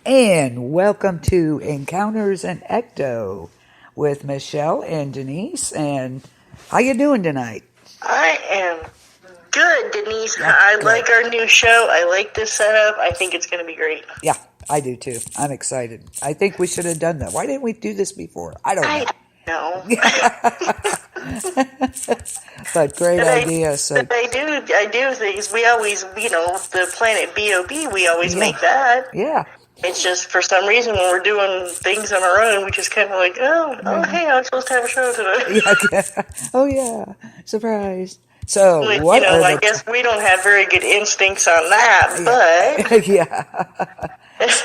And welcome to Encounters and Ecto with Michelle and Denise. And how you doing tonight? I am good, Denise. Yeah, I good. like our new show. I like this setup. I think it's going to be great. Yeah, I do too. I'm excited. I think we should have done that. Why didn't we do this before? I don't know. But great idea. I do things. We always, the planet B.O.B., we always make that. Yeah. It's just for some reason when we're doing things on our own, we just kind of like, hey, I'm supposed to have a show today. Yeah. Oh, yeah. Surprise. So, I guess we don't have very good instincts on that, but... Yeah.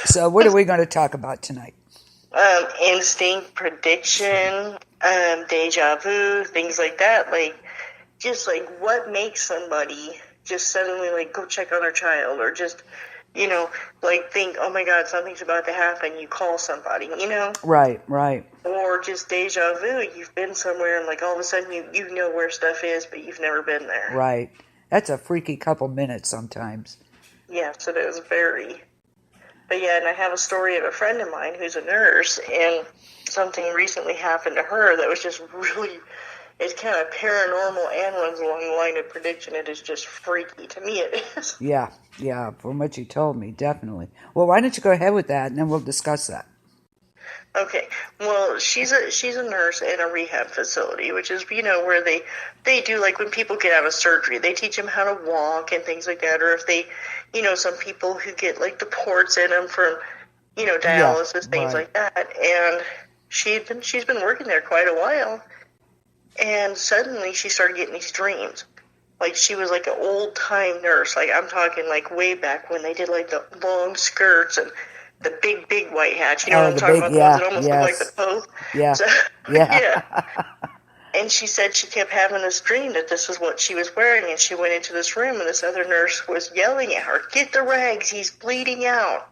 So, what are we going to talk about tonight? Instinct, prediction, deja vu, things like that. Just what makes somebody just suddenly, go check on their child, or just... think, oh my God, something's about to happen, you call somebody, Right. Or just deja vu, you've been somewhere and all of a sudden you know where stuff is, but you've never been there. Right. That's a freaky couple minutes sometimes. Yes, it is very. But yeah, and I have a story of a friend of mine who's a nurse, and something recently happened to her that was just really... It's kind of paranormal and runs along the line of prediction. It is just freaky. To me, it is. Yeah, from what you told me, definitely. Well, why don't you go ahead with that, and then we'll discuss that. Okay. Well, she's a nurse in a rehab facility, which is, where they do, when people get out of surgery, they teach them how to walk and things like that. Or if they, some people who get, the ports in them from, dialysis, things like that. And she's been working there quite a while. And suddenly she started getting these dreams. She was an old-time nurse. I'm talking way back when they did the long skirts and the big white hats. You know what I'm talking about? Yeah, it almost looked like the Pope. Yeah. So, yeah. And she said she kept having this dream that this was what she was wearing, and she went into this room and this other nurse was yelling at her, "Get the rags, he's bleeding out."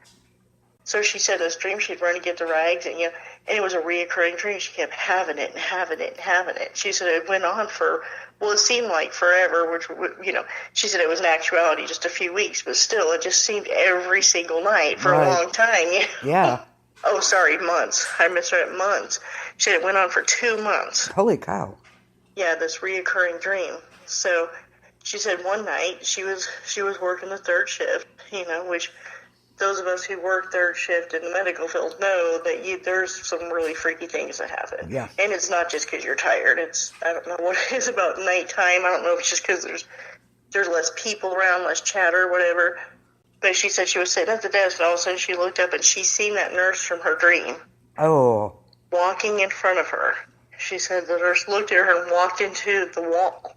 So she said this dream she'd run to get the rags, and and it was a reoccurring dream. She kept having it and having it and having it. She said it went on for, it seemed like forever, which, she said it was in actuality just a few weeks, but still, it just seemed every single night for a long time. Yeah. Oh, sorry, months. I misread months. She said it went on for 2 months. Holy cow. Yeah, this reoccurring dream. So she said one night she was working the third shift, which... Those of us who work third shift in the medical field know that there's some really freaky things that happen. Yeah. And it's not just because you're tired. I don't know what it is about nighttime. I don't know if it's just because there's less people around, less chatter, whatever. But she said she was sitting at the desk, and all of a sudden she looked up, and she seen that nurse from her dream. Oh. Walking in front of her. She said the nurse looked at her and walked into the wall,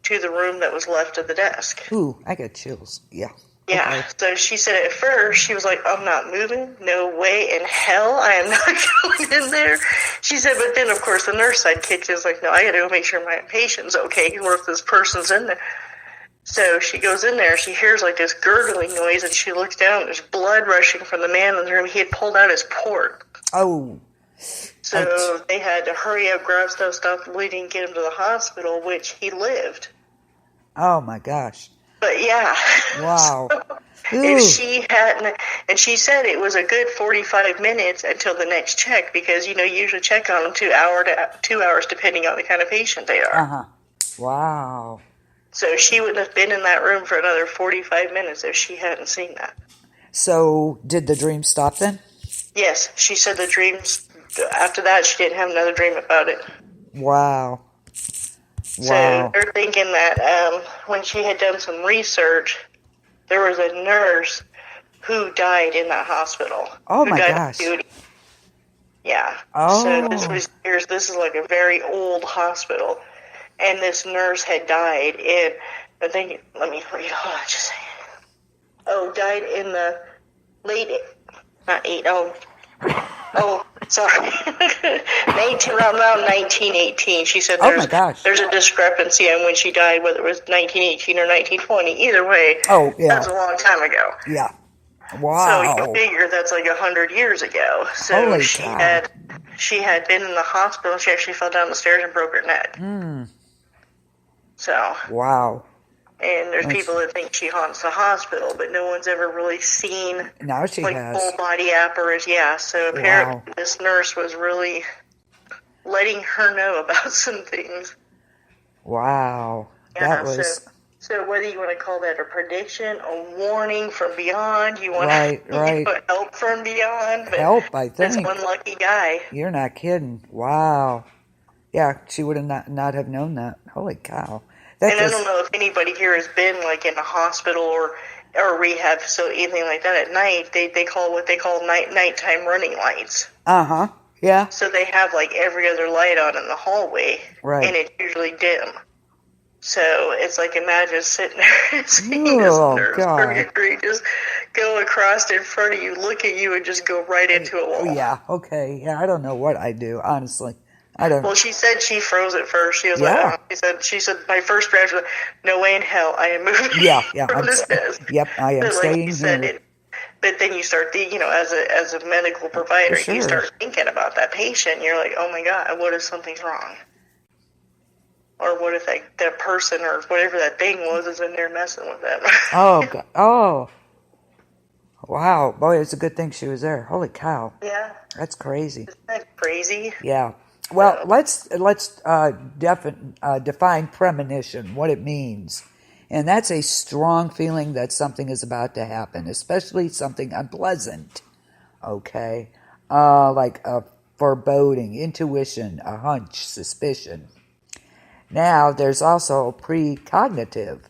to the room that was left of the desk. Ooh, I got chills. Yeah. Yeah, okay. So she said at first, she was like, I'm not moving. No way in hell I am not going in there. She said, but then, of course, the nurse side kicked in. Like, no, I got to go make sure my patient's okay, or if this person's in there. So she goes in there, she hears this gurgling noise, and she looks down, and there's blood rushing from the man in the room. He had pulled out his port. Oh. So they had to hurry up, grab stuff, stop the bleeding, get him to the hospital, which he lived. Oh, my gosh. But yeah. Wow. If she hadn't, and she said it was a good 45 minutes until the next check, because, you usually check on them 2 hours depending on the kind of patient they are. Uh-huh. Wow. So she wouldn't have been in that room for another 45 minutes if she hadn't seen that. So did the dream stop then? Yes. She said the dreams, after that, she didn't have another dream about it. Wow. So they're thinking that when she had done some research, there was a nurse who died in that hospital. Oh, my gosh. Yeah. Oh. So this is a very old hospital, and this nurse had died in, I think, let me read, hold on just a second. Oh, died in the late, sorry. Around 1918. She said there's a discrepancy on when she died, whether it was 1918 or 1920. Either way, that's a long time ago. Yeah. Wow. So you figure that's 100 years ago. So Holy she cow. had been in the hospital. She actually fell down the stairs and broke her neck. Mm. So. Wow. And there's people that think she haunts the hospital, but no one's ever really seen Now she has full body apparition. Yeah, so apparently this nurse was really letting her know about some things. Wow. Yeah, That was... So whether you want to call that a prediction, a warning from beyond, you want help from beyond. But help, I think. This one lucky guy. You're not kidding. Wow. Yeah, she would have not have known that. Holy cow. I don't know if anybody here has been like in a hospital or rehab, so anything like that at night. They call what they call nighttime running lights. Uh-huh. Yeah. So they have like every other light on in the hallway. Right. And it's usually dim. So it's like, imagine sitting there and seeing this nurse purgatory just go across in front of you, look at you, and just go right into a wall. Yeah, okay. Yeah, I don't know what I'd do, honestly. I don't. Well, she said she froze at first. She was like, she said, my first reaction was, no way in hell I am moving. Yeah. From this desk. Yep, I am staying here. But then you start, as a medical provider, you start thinking about that patient. You're like, oh my God, what if something's wrong? Or what if that person or whatever that thing was is in there messing with them? Oh, God. Oh. Wow. Boy, it's a good thing she was there. Holy cow. Yeah. That's crazy. Isn't that crazy? Yeah. Well, let's define premonition, what it means. And that's a strong feeling that something is about to happen, especially something unpleasant. Okay? Like a foreboding, intuition, a hunch, suspicion. Now, there's also precognitive.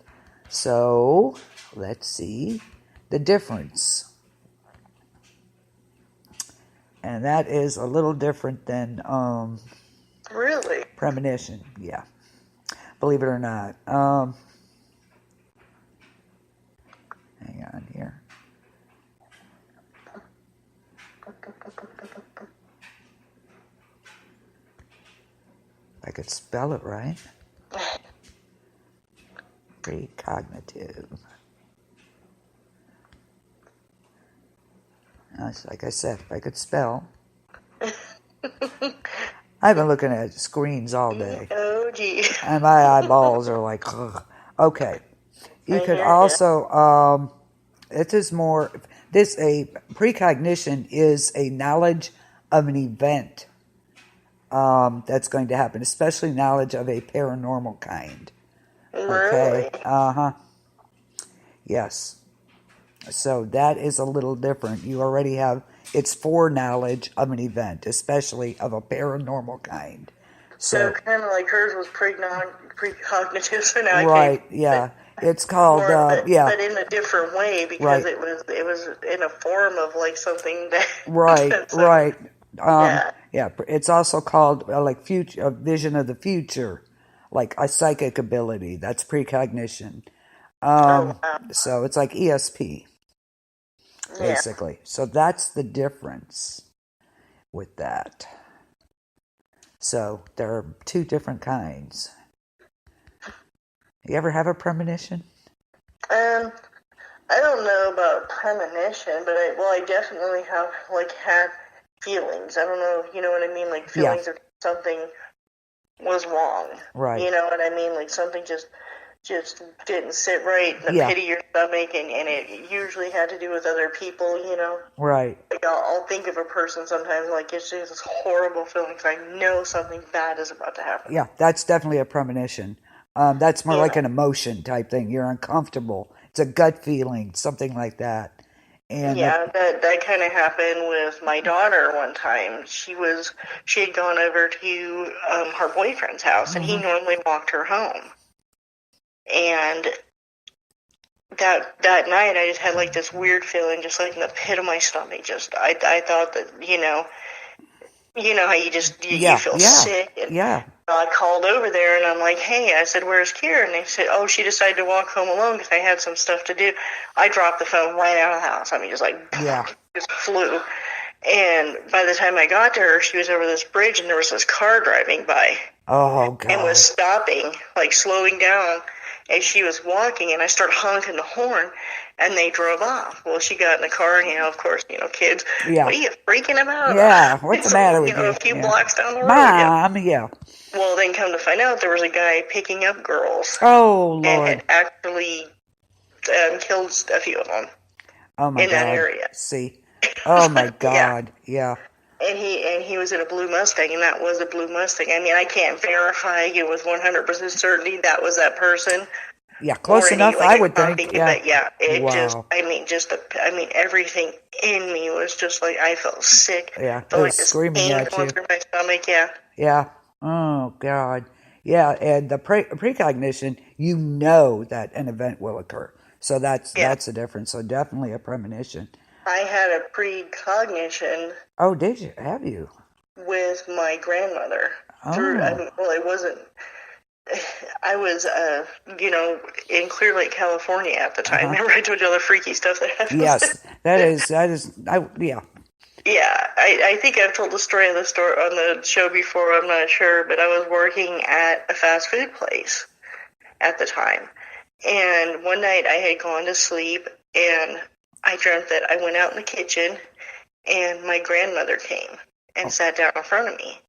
So, let's see the difference. And that is a little different than really? Premonition. Yeah. Believe it or not. Hang on here. I could spell it right. Precognitive. Like I said, if I could spell. I've been looking at screens all day. Oh, gee. And my eyeballs are like, ugh. Okay. You could also, a precognition is a knowledge of an event that's going to happen, especially knowledge of a paranormal kind. Okay. Really? Uh-huh. Yes. So that is a little different. You already have, it's foreknowledge of an event, especially of a paranormal kind. So kind of like hers was precognitive. So now right, yeah. It's called, but in a different way because it was in a form of like something that... Right. Yeah, it's also called like a vision of the future, like a psychic ability. That's precognition. So it's like ESP, basically. Yeah. So that's the difference with that. So there are two different kinds. You ever have a premonition? I don't know about premonition, but I definitely have had feelings. I don't know, you know what I mean? Like feelings that something was wrong. Right. You know what I mean? Like something just didn't sit right in the pit of your stomach, and it usually had to do with other people, you know? Right. Like I'll think of a person sometimes, like it's just this horrible feeling because I know something bad is about to happen. Yeah, that's definitely a premonition. That's more like an emotion type thing. You're uncomfortable. It's a gut feeling, something like that. And that kind of happened with my daughter one time. She had gone over to her boyfriend's house, and he normally walked her home. And that night, I just had like this weird feeling, just like in the pit of my stomach. Just I thought that you know how you feel sick. And I called over there, and I'm like, hey, I said, where's Kira? And they said, oh, she decided to walk home alone because I had some stuff to do. I dropped the phone right out of the house. I mean, just flew. And by the time I got to her, she was over this bridge, and there was this car driving by. Oh, God. And was stopping, like slowing down. and she was walking, and I started honking the horn, and they drove off. Well, she got in the car, and, of course, kids, Yeah. what are you freaking about? Yeah, what's the matter with you? A few blocks down the road. Mom, yeah. Well, then come to find out, there was a guy picking up girls. Oh, Lord. And had actually killed a few of them in that area. See. Oh, my God. Yeah. And he was in a blue Mustang, and that was a blue Mustang. I mean, I can't verify with 100% certainty that was that person. Yeah, close enough, I would think. Yeah. But yeah, it wow. everything in me was just like, I felt sick. Yeah, it felt was like screaming at going you. through my stomach, yeah. Yeah. Oh, God. Yeah, and the precognition, you know that an event will occur. So that's the difference. So definitely a premonition. I had a precognition. Oh, did you? Have you? With my grandmother. Oh. It wasn't. I was, in Clear Lake, California at the time. Remember I told you all the freaky stuff that happened? Yes, yeah. Yeah, I think I've told the story on the show before, I'm not sure, but I was working at a fast food place at the time. And one night I had gone to sleep, and I dreamt that I went out in the kitchen, and my grandmother came and sat down in front of me.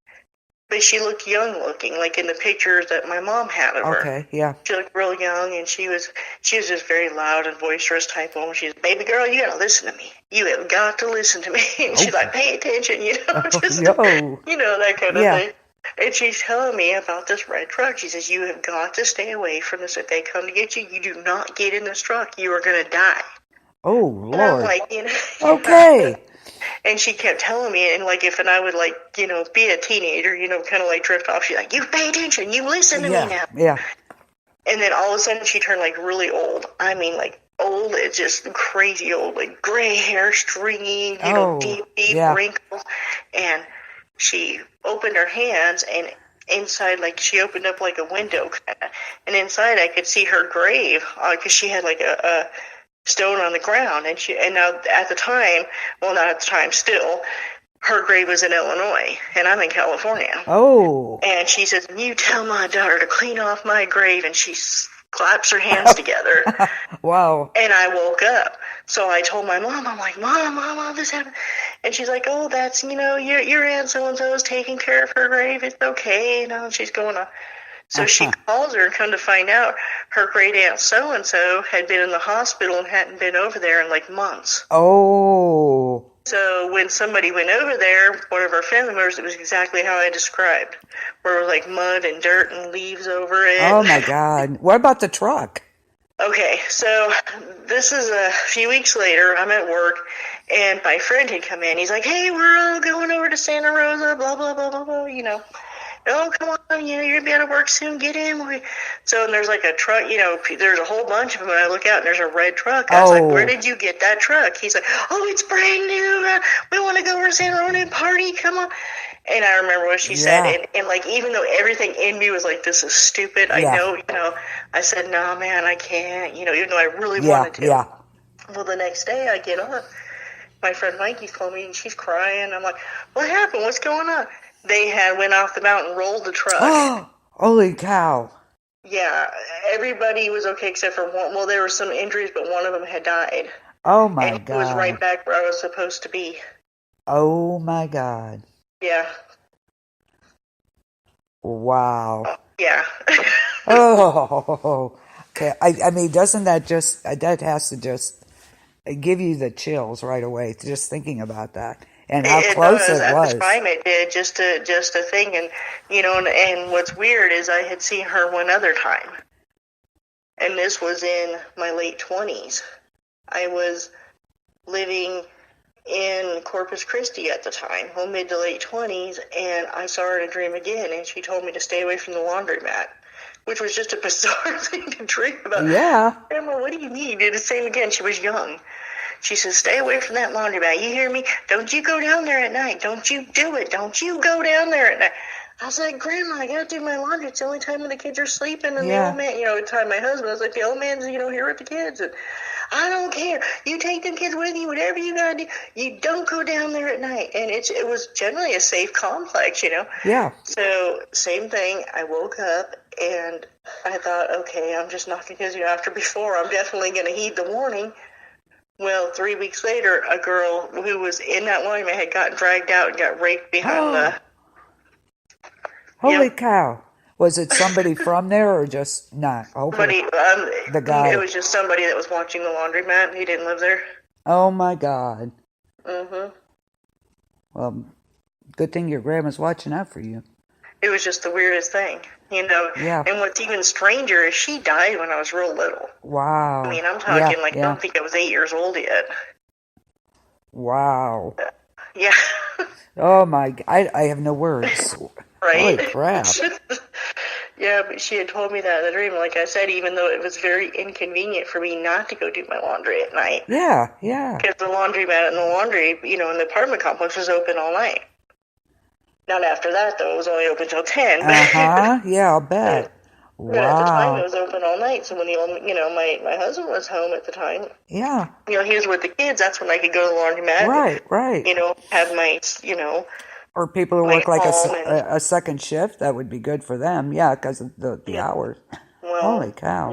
But she looked young looking, like in the pictures that my mom had of her. Okay, yeah. She looked real young, and she was just very loud and boisterous type woman. She's, baby girl, you gotta listen to me. You have got to listen to me. And she's like, pay attention, that kind of thing. And she's telling me about this red truck. She says, you have got to stay away from this. If they come to get you, you do not get in this truck. You are gonna die. Oh, Lord. And I'm like, okay. And she kept telling me, and I would be a teenager, kind of like drift off. She's like, you pay attention, you listen to me now. Yeah. And then all of a sudden she turned like really old. I mean, like old, it's just crazy old, like gray hair, stringy, deep wrinkles. And she opened her hands, and inside, like she opened up like a window, and inside I could see her grave, because she had like a stone on the ground, and now at the time, well, not at the time, still, her grave was in Illinois, and I'm in California. Oh. And she says, you tell my daughter to clean off my grave, and she claps her hands together. Wow. And I woke up. So I told my mom, I'm like, Mom, this happened. And she's like, oh, that's, your Aunt so-and-so is taking care of her grave. It's okay. And she's going on. So she calls her, and come to find out, her great aunt so-and-so had been in the hospital and hadn't been over there in like months. Oh. So when somebody went over there, one of our family members, it was exactly how I described, where it was like mud and dirt and leaves over it. Oh, my God. What about the truck? Okay, so this is a few weeks later. I'm at work, and my friend had come in. He's like, hey, we're all going over to Santa Rosa, blah, blah, blah, blah, blah, Oh, come on, you're going to be out of work soon, get in. So and there's like a truck, there's a whole bunch of them, and I look out, and there's a red truck. I was like, where did you get that truck? He's like, oh, it's brand new. We want to go over to Santa Rosa and party, come on. And I remember what she said, and like, even though everything in me was like, this is stupid, I know, I said, no, man, I can't, even though I really wanted to. Yeah. Well, the next day I get up, my friend Mikey's calling me, and she's crying. I'm like, what happened? What's going on? They went off the mountain, rolled the truck. Oh, holy cow. Yeah, everybody was okay except for one. Well, there were some injuries, but one of them had died. Oh, my God. And God. it was right back where I was supposed to be. Oh, my God. Yeah. Wow. Yeah. Oh, okay. I mean, doesn't that has to just give you the chills right away, just thinking about that. And how close it was. At the time it did, just a thing. And, and what's weird is I had seen her one other time. And this was in my late 20s. I was living in Corpus Christi at the time, mid to late 20s, and I saw her in a dream again, and she told me to stay away from the laundromat, which was just a bizarre thing to dream about. Yeah. Grandma, what do you mean? Did the same again. She was young. She says, stay away from that laundromat. You hear me? Don't you go down there at night. Don't you do it. Don't you go down there at night. I was like, Grandma, I got to do my laundry. It's the only time when the kids are sleeping. And the old man, the time my husband was like, the old man's, here with the kids. And I don't care. You take them kids with you, whatever you got to do. You don't go down there at night. And it was generally a safe complex, Yeah. So same thing. I woke up, And I thought, okay, I'm just not because after before, I'm definitely going to heed the warning. Well, 3 weeks later, a girl who was in that laundromat had gotten dragged out and got raped behind the... Holy cow. Was it somebody from there or just not? Somebody, the guy. It was just somebody that was watching the laundromat. He didn't live there. Oh, my God. Mm-hmm. Well, good thing your grandma's watching out for you. It was just the weirdest thing, you know. Yeah. And what's even stranger is she died when I was real little. Wow. I mean, I'm talking I don't think I was 8 years old yet. Wow. Yeah. Oh my! I have no words. Right. Holy crap. Yeah, but she had told me that in the dream. Like I said, even though it was very inconvenient for me not to go do my laundry at night. Yeah, yeah. Because the laundromat and the laundry, you know, in the apartment complex was open all night. Not after that, though. It was only open till 10. Yeah, I'll bet. Wow. But at the time, it was open all night. So when my husband was home at the time. Yeah. You know, he was with the kids. That's when I could go to the laundromat. Right. You know, have my, you know. Or people who work like a second shift, that would be good for them. Yeah, because of the hours. Well, holy cow.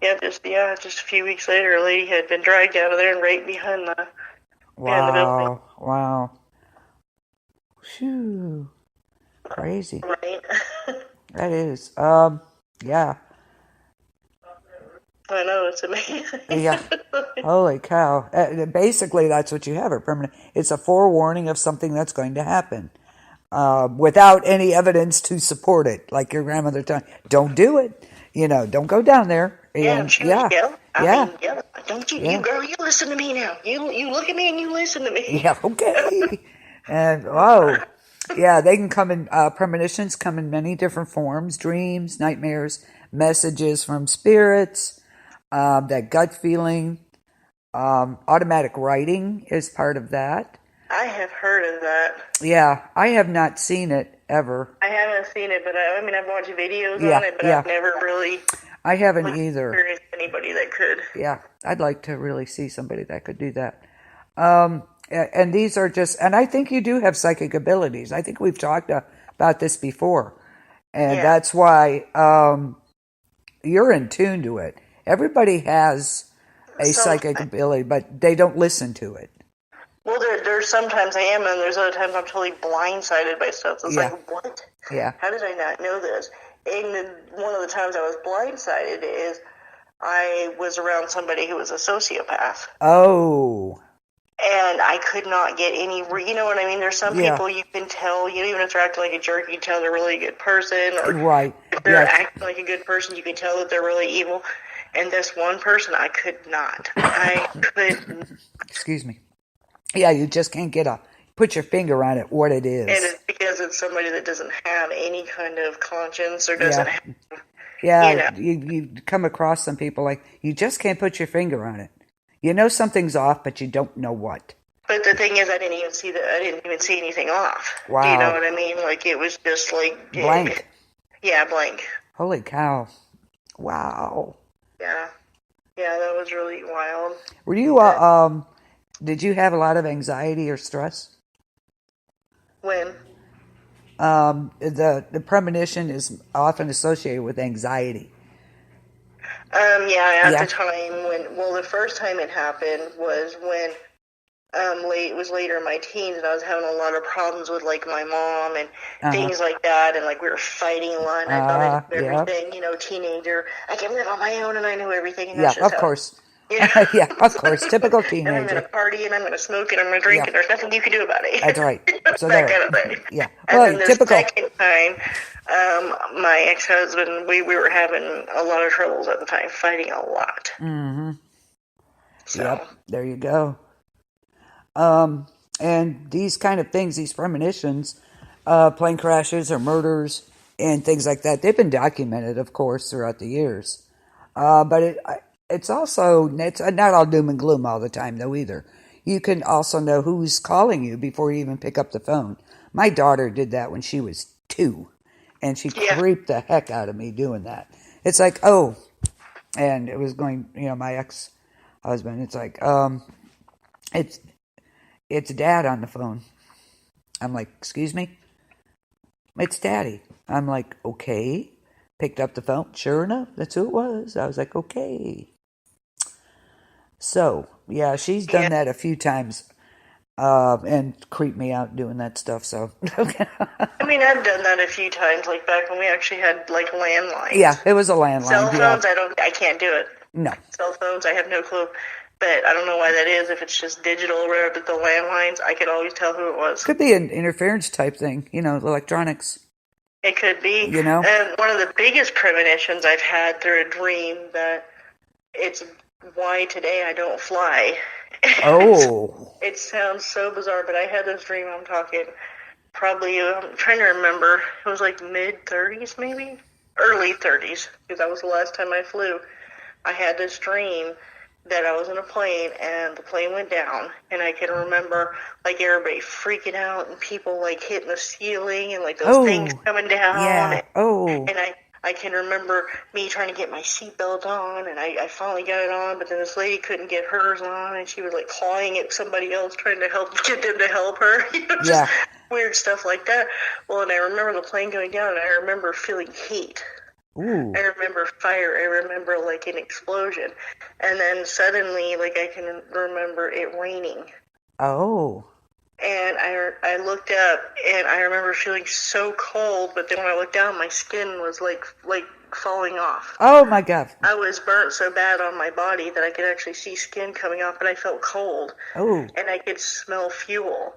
Yeah. Just a few weeks later, a lady had been dragged out of there and raped behind the building. Wow. Phew. Crazy. Right. That is. Yeah. I know, it's amazing. Yeah. Holy cow. Basically, that's what you have, a permanent. It's a forewarning of something that's going to happen. Without any evidence to support it. Like your grandmother told you, don't do it. You know, don't go down there. And, Don't you, you girl, you listen to me now. You look at me and you listen to me. Yeah, okay. And, yeah, they can come in, premonitions come in many different forms, dreams, nightmares, messages from spirits, that gut feeling, automatic writing is part of that. I have heard of that. Yeah, I have not seen it ever. I haven't seen it, but I've watched videos on it, but I've never really... I haven't either. Experienced anybody that could. Yeah, I'd like to really see somebody that could do that. And these are just, and I think you do have psychic abilities. I think we've talked about this before. And that's why you're in tune to it. Everybody has a psychic ability, but they don't listen to it. Well, there's sometimes I am, and there's other times I'm totally blindsided by stuff. It's like, what? Yeah. How did I not know this? And one of the times I was blindsided is I was around somebody who was a sociopath. Oh. And I could not get any, you know what I mean? There's some people you can tell, even if they're acting like a jerk, you can tell they're really a good person. Or if they're acting like a good person, you can tell that they're really evil. And this one person, I could not. I couldn't. Excuse me. Yeah, you just can't put your finger on it, what it is. And it's because it's somebody that doesn't have any kind of conscience or doesn't have... Yeah, you come across some people like, you just can't put your finger on it. You know something's off, but you don't know what. But the thing is, I didn't even see anything off. Wow. Do you know what I mean? Like, it was just like... Blank. Yeah, blank. Holy cow. Wow. Yeah. Yeah, that was really wild. Were you, did you have a lot of anxiety or stress? When? The premonition is often associated with anxiety. At the time the first time it happened was when it was later in my teens, and I was having a lot of problems with like my mom and things like that, and like we were fighting a lot, and I thought I knew everything, teenager. I can live on my own, and I knew everything. And of course. Yeah, of course. Typical teenager. And I'm going to party, and I'm going to smoke, and I'm going to drink, and there's nothing you can do about it. That's right. So that kind of thing. Yeah. And well, then typical. The second time, my ex-husband, we were having a lot of troubles at the time, fighting a lot. Mm-hmm. So. Yep. There you go. And these kind of things, these premonitions, plane crashes or murders and things like that, they've been documented, of course, throughout the years. But it's also, it's not all doom and gloom all the time, though, either. You can also know who's calling you before you even pick up the phone. My daughter did that when she was 2, and she creeped the heck out of me doing that. It's like, and it was going, my ex-husband, it's like, it's Dad on the phone. I'm like, excuse me? It's Daddy. I'm like, okay. Picked up the phone. Sure enough, that's who it was. I was like, okay. So, yeah, she's done that a few times and creeped me out doing that stuff. So, I mean, I've done that a few times, like back when we actually had like landlines. Yeah, it was a landline. Cell phones, I can't do it. No. Cell phones, I have no clue. But I don't know why that is, if it's just digital or whatever, but the landlines, I could always tell who it was. Could be an interference type thing, electronics. It could be. And one of the biggest premonitions I've had through a dream that it's why today I don't fly. Oh. It sounds so bizarre, but I had this dream, I'm talking probably, I'm trying to remember, it was like mid-30s maybe? Early 30s, because that was the last time I flew. I had this dream that I was in a plane and the plane went down, and I can remember like everybody freaking out and people like hitting the ceiling and like those things coming down. Yeah. And I can remember me trying to get my seatbelt on, and I finally got it on, but then this lady couldn't get hers on, and she was like clawing at somebody else trying to get them to help her. Just weird stuff like that. Well, and I remember the plane going down, and I remember feeling heat. Ooh. I remember fire. I remember like an explosion. And then suddenly, like I can remember it raining. Oh. And I looked up, and I remember feeling so cold, but then when I looked down, my skin was like falling off. Oh my God. I was burnt so bad on my body that I could actually see skin coming off, but I felt cold. Oh. And I could smell fuel.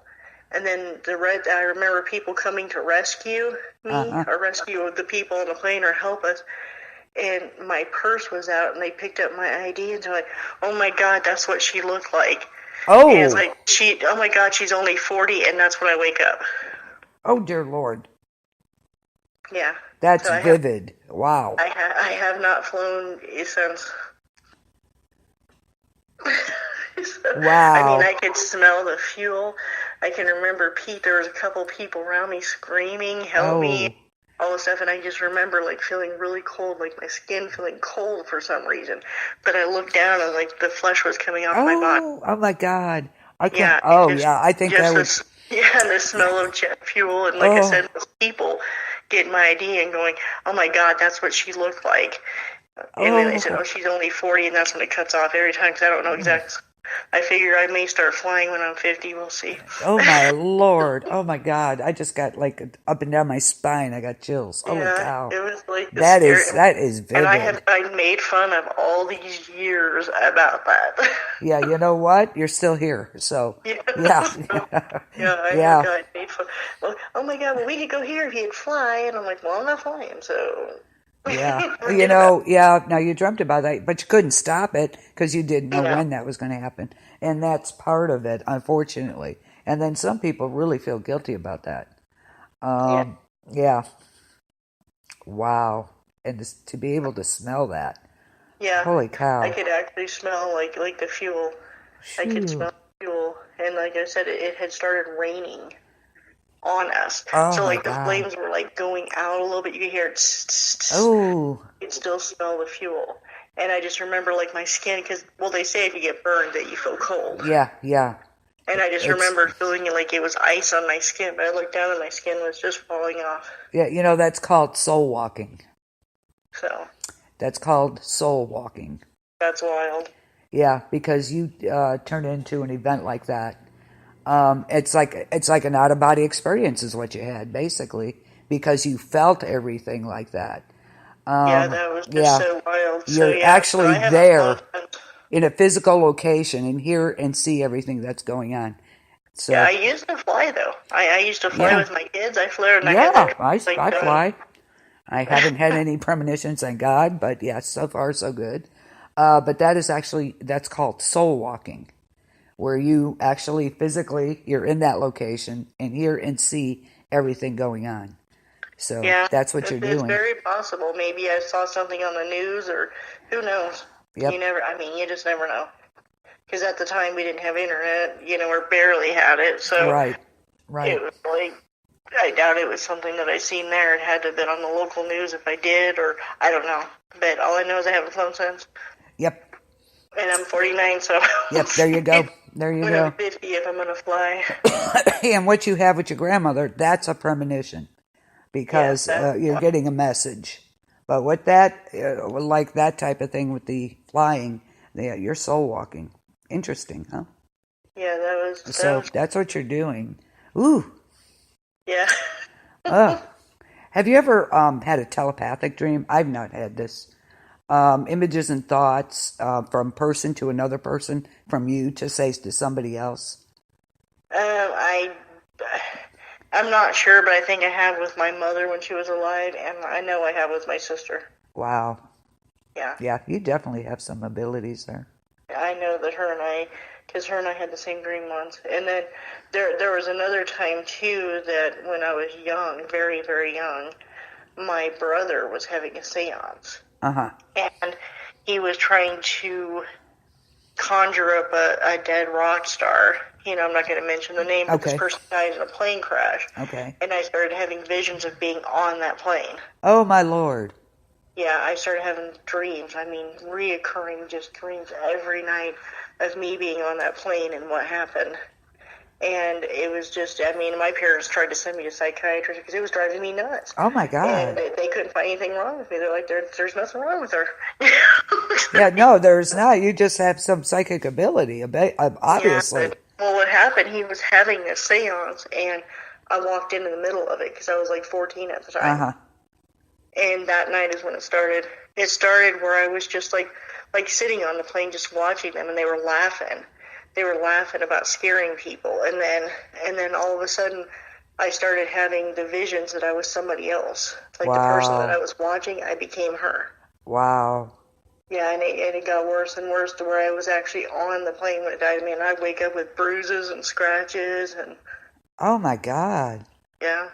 And then I remember people coming to rescue me, or rescue the people on the plane, or help us. And my purse was out, and they picked up my ID, and they're like, "Oh my God, that's what she looked like." Oh. And it's like oh my God, she's only 40, and that's when I wake up. Oh dear Lord. Yeah. That's vivid. Wow. I have not flown since. Wow. I mean, I could smell the fuel. I can remember there was a couple people around me screaming, help me, all this stuff, and I just remember like feeling really cold, like my skin feeling cold for some reason. But I looked down and like the flesh was coming off my body. Oh my God. I can't. Yeah, I think that was. Yeah, and the smell of jet fuel, and like I said, those people getting my ID and going, "Oh my God, that's what she looked like." And then they said, "Oh, she's only 40," and that's when it cuts off every time because I don't know exactly. I figure I may start flying when I'm 50. We'll see. Oh my Lord! Oh my God! I just got like up and down my spine. I got chills. Holy cow! It was like that is vivid. And I made fun of all these years about that. Yeah, you know what? You're still here, so yeah. I made fun. Well, oh my God! Well, we could go here if you'd fly, and I'm like, well, I'm not flying, so. Yeah, now you dreamt about that, but you couldn't stop it because you didn't know when that was going to happen. And that's part of it, unfortunately. And then some people really feel guilty about that. Yeah. Wow. And to be able to smell that. Yeah. Holy cow. I could actually smell like the fuel. I could smell fuel. And like I said, it had started raining on us. So like the flames were like going out a little bit. You could hear it. You could still smell the fuel. And I just remember like my skin, because they say if you get burned that you feel cold. Yeah. And I just remember feeling like it was ice on my skin, but I looked down and my skin was just falling off. Yeah, that's called soul walking. So. That's called soul walking. That's wild. Yeah, because you turn into an event like that. It's like an out of body experience is what you had basically, because you felt everything like that. That was just so wild. You're actually there in a physical location and hear and see everything that's going on. So I used to fly though. I used to fly with my kids. I flew. And I fly. I haven't had any premonitions, thank God, but so far so good. But that's called soul walking, where you actually physically, you're in that location and hear and see everything going on. So that's what you're doing. It's very possible. Maybe I saw something on the news, or who knows. Yep. You just never know. Because at the time we didn't have internet, or barely had it. So right. It was like, I doubt it was something that I seen there. It had to have been on the local news if I did, or I don't know. But all I know is I haven't flown since. Yep. And I'm 49, so. Yep, there you go. There you when go. I'm 50, if I'm going to fly. And what you have with your grandmother, that's a premonition. Because you're getting a message. But with that, like that type of thing with the flying, you're soul walking. Interesting, huh? Yeah, So that's what you're doing. Ooh. Yeah. Oh. Have you ever had a telepathic dream? I've not had this. Images and thoughts from person to another person, from you to say to somebody else. I'm not sure, but I think I have with my mother when she was alive, and I know I have with my sister. Wow. Yeah. Yeah, you definitely have some abilities there. I know that because her and I had the same dream once. And then there was another time, too, that when I was young, very, very young, my brother was having a seance. Uh-huh. And he was trying to conjure up a dead rock star. I'm not going to mention the name, but this person died in a plane crash. Okay. And I started having visions of being on that plane. Oh, my Lord. Yeah, I started having dreams. I mean, reoccurring just dreams every night of me being on that plane and what happened. And it was just, my parents tried to send me to psychiatrists because it was driving me nuts. Oh, my God. And they couldn't find anything wrong with me. They're like, there's nothing wrong with her. Yeah, no, there's not. You just have some psychic ability, obviously. Yeah, well, what happened, he was having a seance, and I walked in the middle of it because I was like 14 at the time. Uh-huh. And that night is when it started. It started where I was just like sitting on the plane just watching them, and they were laughing. They were laughing about scaring people, and then all of a sudden I started having the visions that I was somebody else. Like the person that I was watching, I became her. Wow. Yeah, and it got worse and worse to where I was actually on the plane when it died. I'd wake up with bruises and scratches and... Oh, my God. Yeah.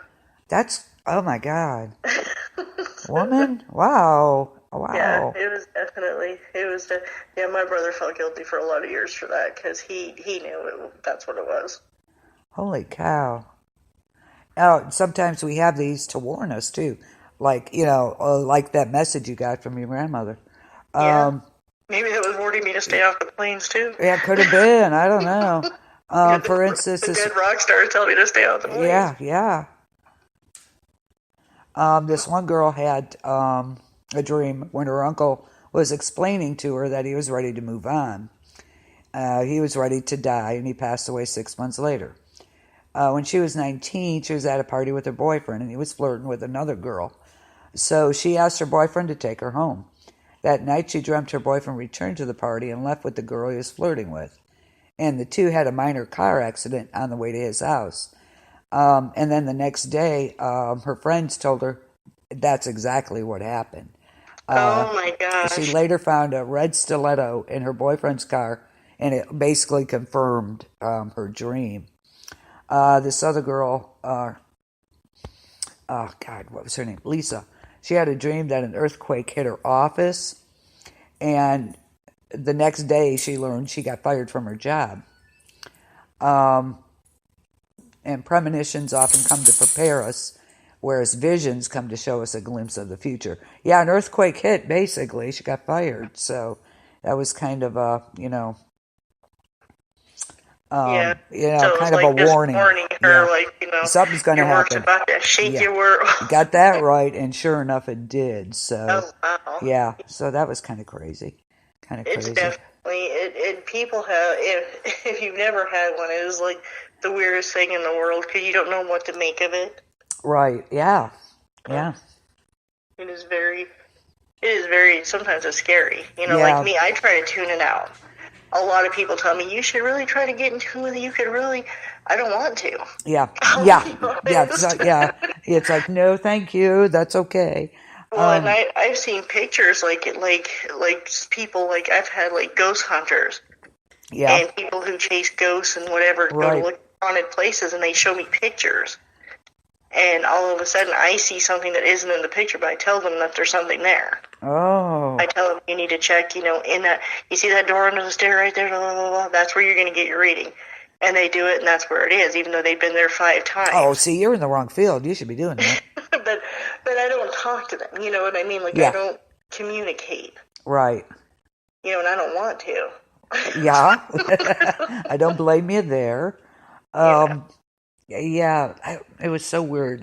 Oh, my God. Woman? Wow. Yeah, it was definitely, my brother felt guilty for a lot of years for that because he knew that's what it was. Holy cow. Oh, sometimes we have these to warn us, too. Like, like that message you got from your grandmother. Yeah. Maybe that was warning me to stay off the planes, too. Yeah, it could have been. I don't know. For instance... The dead rock stars tell me to stay off the planes. Yeah. This one girl had a dream when her uncle was explaining to her that he was ready to move on. He was ready to die, and he passed away 6 months later. When she was 19, she was at a party with her boyfriend, and he was flirting with another girl. So she asked her boyfriend to take her home. That night, she dreamt her boyfriend returned to the party and left with the girl he was flirting with. And the two had a minor car accident on the way to his house. And then the next day, her friends told her that's exactly what happened. Oh, my gosh. She later found a red stiletto in her boyfriend's car, and it basically confirmed her dream. This other girl, what was her name? Lisa. She had a dream that an earthquake hit her office, and the next day she learned she got fired from her job. And premonitions often come to prepare us, whereas visions come to show us a glimpse of the future. Yeah, an earthquake hit, basically. She got fired. So that was kind of a, kind of a warning. Warning her, something's going to happen. Your world's about to shake your world. Got that right, and sure enough, it did. So, wow. Yeah, so that was kind of crazy. It's definitely, people have, if you've never had one, it is like the weirdest thing in the world because you don't know what to make of it. Right, yeah. It is very, sometimes it's scary. Like me, I try to tune it out. A lot of people tell me, you should really try to get in tune with it. You could really, I don't want to. Yeah. It's like, no, thank you. That's okay. Well, and I've seen pictures like people, like I've had like ghost hunters. Yeah. And people who chase ghosts and whatever go to look at haunted places, and they show me pictures. And all of a sudden, I see something that isn't in the picture, but I tell them that there's something there. Oh. I tell them you need to check, in that, you see that door under the stair right there? Blah, blah, blah, that's where you're going to get your reading. And they do it, and that's where it is, even though they've been there 5 times. Oh, see, you're in the wrong field. You should be doing that. but I don't talk to them. You know what I mean? Like, I don't communicate. Right. And I don't want to. Yeah. I don't blame you there. It was so weird.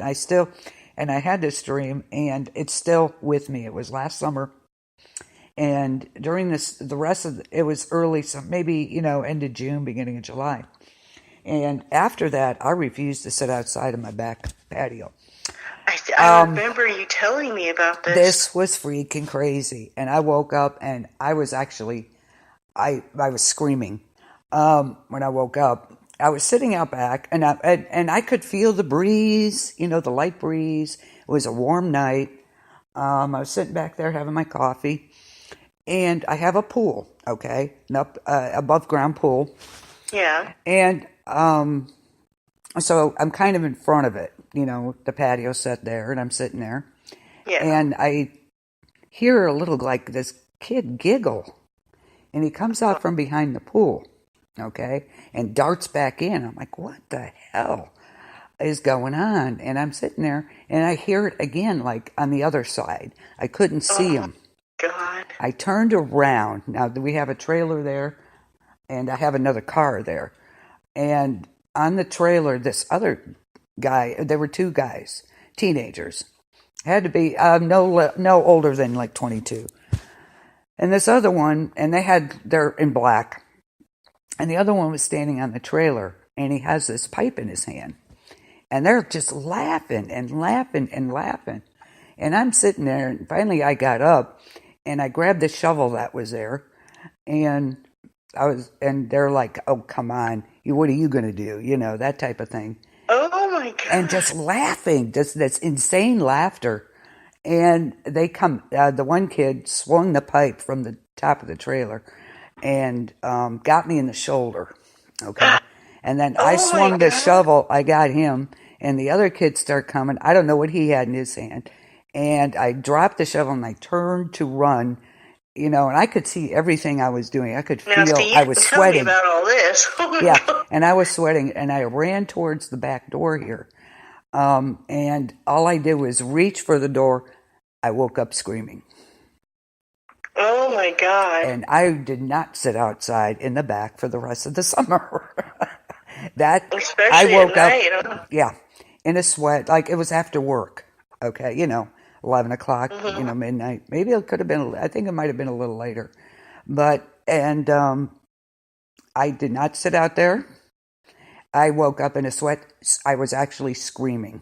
And I had this dream, and it's still with me. It was last summer. And during the rest of it was early, so maybe, end of June, beginning of July. And after that, I refused to sit outside of my back patio. I remember you telling me about this. This was freaking crazy. And I woke up, and I was actually, I was screaming when I woke up. I was sitting out back, and I could feel the breeze, the light breeze. It was a warm night. I was sitting back there having my coffee. And I have a pool, okay, above ground pool. Yeah. And so I'm kind of in front of it, the patio set there, and I'm sitting there. Yeah. And I hear a little, like, this kid giggle. And he comes out from behind the pool, okay, and darts back in. I'm like, what the hell is going on? And I'm sitting there, and I hear it again, like, on the other side. I couldn't see him. God. I turned around. Now, we have a trailer there, and I have another car there. And on the trailer, this other guy, there were two guys, teenagers. Had to be no older than like 22. And this other one, and they're in black. And the other one was standing on the trailer, and he has this pipe in his hand. And they're just laughing and laughing and laughing. And I'm sitting there, and finally I got up, and I grabbed the shovel that was there, and they're like, "Oh, come on, what are you going to do?" That type of thing. Oh my God! And just laughing, just this insane laughter. And they come. The one kid swung the pipe from the top of the trailer, and got me in the shoulder. Okay, and then I swung the shovel. I got him, and the other kids start coming. I don't know what he had in his hand. And I dropped the shovel, and I turned to run, and I could see everything I was doing. I could feel I was sweating. Tell me about all this. Yeah, and I was sweating, and I ran towards the back door here. And all I did was reach for the door. I woke up screaming. Oh, my God. And I did not sit outside in the back for the rest of the summer. Especially I woke at night, up, yeah, in a sweat, like it was after work. Okay, 11 o'clock, midnight. Maybe it could have been, I think it might have been a little later. And I did not sit out there. I woke up in a sweat. I was actually screaming.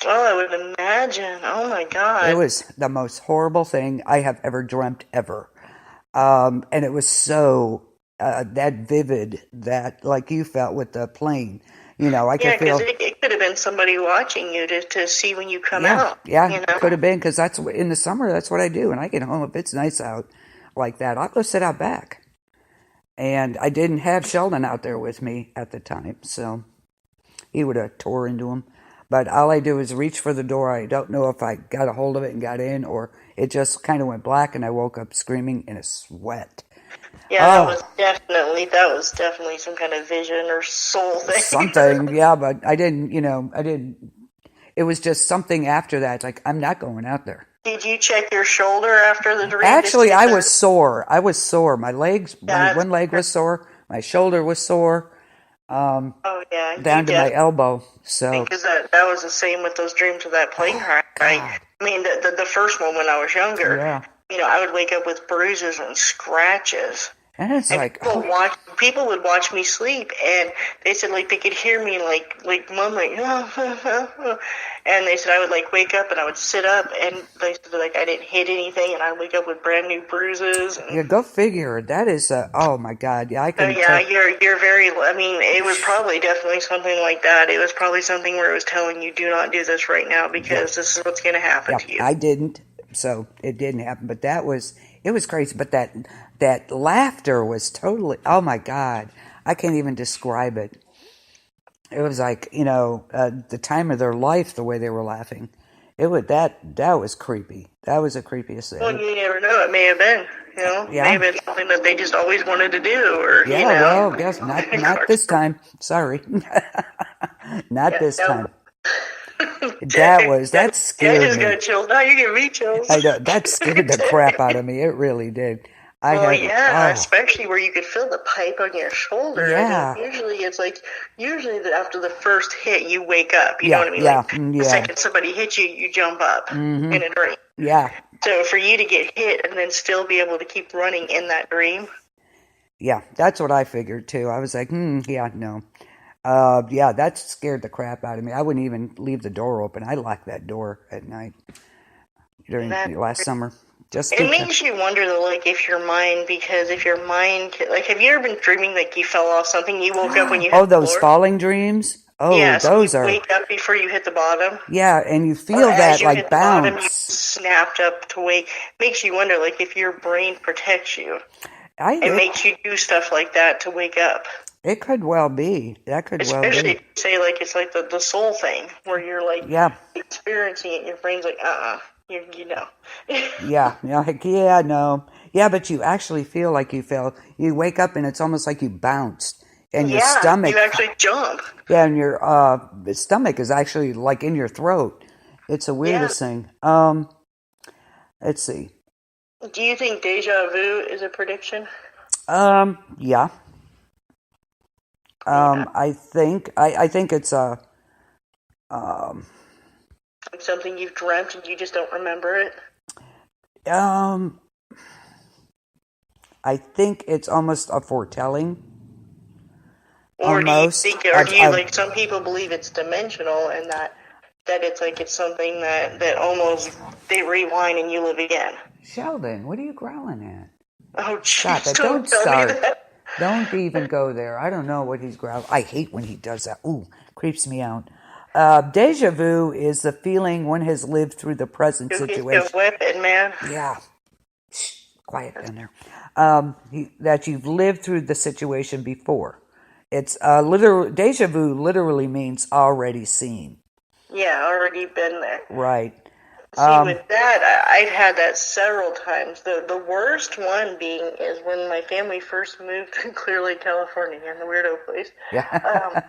Oh, I would imagine. Oh, my God. It was the most horrible thing I have ever dreamt ever. And it was so, that vivid, that like you felt with the plane. I could feel. Yeah, because it could have been somebody watching you to see when you come out. Yeah, it could have been, because that's in the summer. That's what I do. When I get home, if it's nice out like that, I'll go sit out back. And I didn't have Sheldon out there with me at the time, so he would have tore into him. But all I do is reach for the door. I don't know if I got a hold of it and got in, or it just kind of went black, and I woke up screaming in a sweat. Yeah, that was definitely some kind of vision or soul thing. Something, yeah, but I didn't. It was just something after that. Like, I'm not going out there. Did you check your shoulder after the dream? Actually, I was sore. My legs, my one leg was sore. My shoulder was sore. Down to my elbow. So because that was the same with those dreams of that plane crash. Right? I mean, the first one when I was younger. Yeah. I would wake up with bruises and scratches. And it's like people would watch me sleep, and they said like they could hear me like mumbling, and they said I would like wake up and I would sit up, and they said like I didn't hit anything, and I'd wake up with brand new bruises. And, yeah, go figure. That is oh my God, yeah, I can. You're very. I mean, it was probably definitely something like that. It was probably something where it was telling you, do not do this right now because this is what's going to happen to you. I didn't, so it didn't happen. But it was crazy. But that laughter was totally, oh my God, I can't even describe it. It was like, the time of their life, the way they were laughing. It was that was creepy. That was the creepiest thing. Well, you never know. It may have been, may have been something that they just always wanted to do, or well, guess not this time. Sorry, not this time. That scared me. I just got chills. Now you're giving me chills. I know, that scared the crap out of me. It really did. I Well, had, yeah, oh, especially where you could feel the pipe on your shoulder. I mean, yeah, usually after the first hit, you wake up. You know yeah, what I mean? yeah, Like the yeah, second somebody hits you, you jump up mm-hmm, in a dream. yeah, So for you to get hit and then still be able to keep running in that dream, yeah, that's what I figured too. I was like, yeah, no. Yeah, that scared the crap out of me. I wouldn't even leave the door open. I locked that door at night during that last summer. Just it because. makes you wonder though, like if your mind, because if your mind, like, have you ever been dreaming like you fell off something, you woke up when you hit Oh, the those floor? falling dreams? Oh, Yeah, so you those are, wake up before you hit the bottom. yeah, and you Or feel as that you like hit the bottom, you bounce. snapped up to wake. Makes you wonder, like, if your brain protects you. I It it, makes you do stuff like that to wake up. it could well be. That could well Especially be. if you say, like, it's like the soul thing, where you're, like, Yeah, experiencing it, and your brain's like, you know. yeah, yeah, like, yeah, no. Yeah, but you actually feel like you fell. You wake up and it's almost like you bounced. And your Yeah, stomach, you actually jump. yeah, and your stomach is actually like in your throat. It's the Yeah. weirdest thing. Let's see. Do you think deja vu is a prediction? Yeah. Yeah. I think it's a Like something you've dreamt and you just don't remember it? um I think it's almost a foretelling. Or do you Almost. think, or do you, like, some people believe it's dimensional and that it's like it's something that almost they rewind and you live again? Sheldon, what are you growling at? Oh, Stop jeez, it. don't Don't tell me start. that. Don't even go there. I don't know what he's growling. I hate when he does that. Ooh, creeps me out. Deja vu is the feeling one has lived through the present Go get your situation. weapon, man. Yeah. Shh, quiet down there. That you've lived through the situation before. It's literal. Deja vu literally means already seen. Yeah, already been there. Right. See, with that, I've had that several times. The worst one being is when my family first moved to Clear Lake, California, in the weirdo place. Yeah.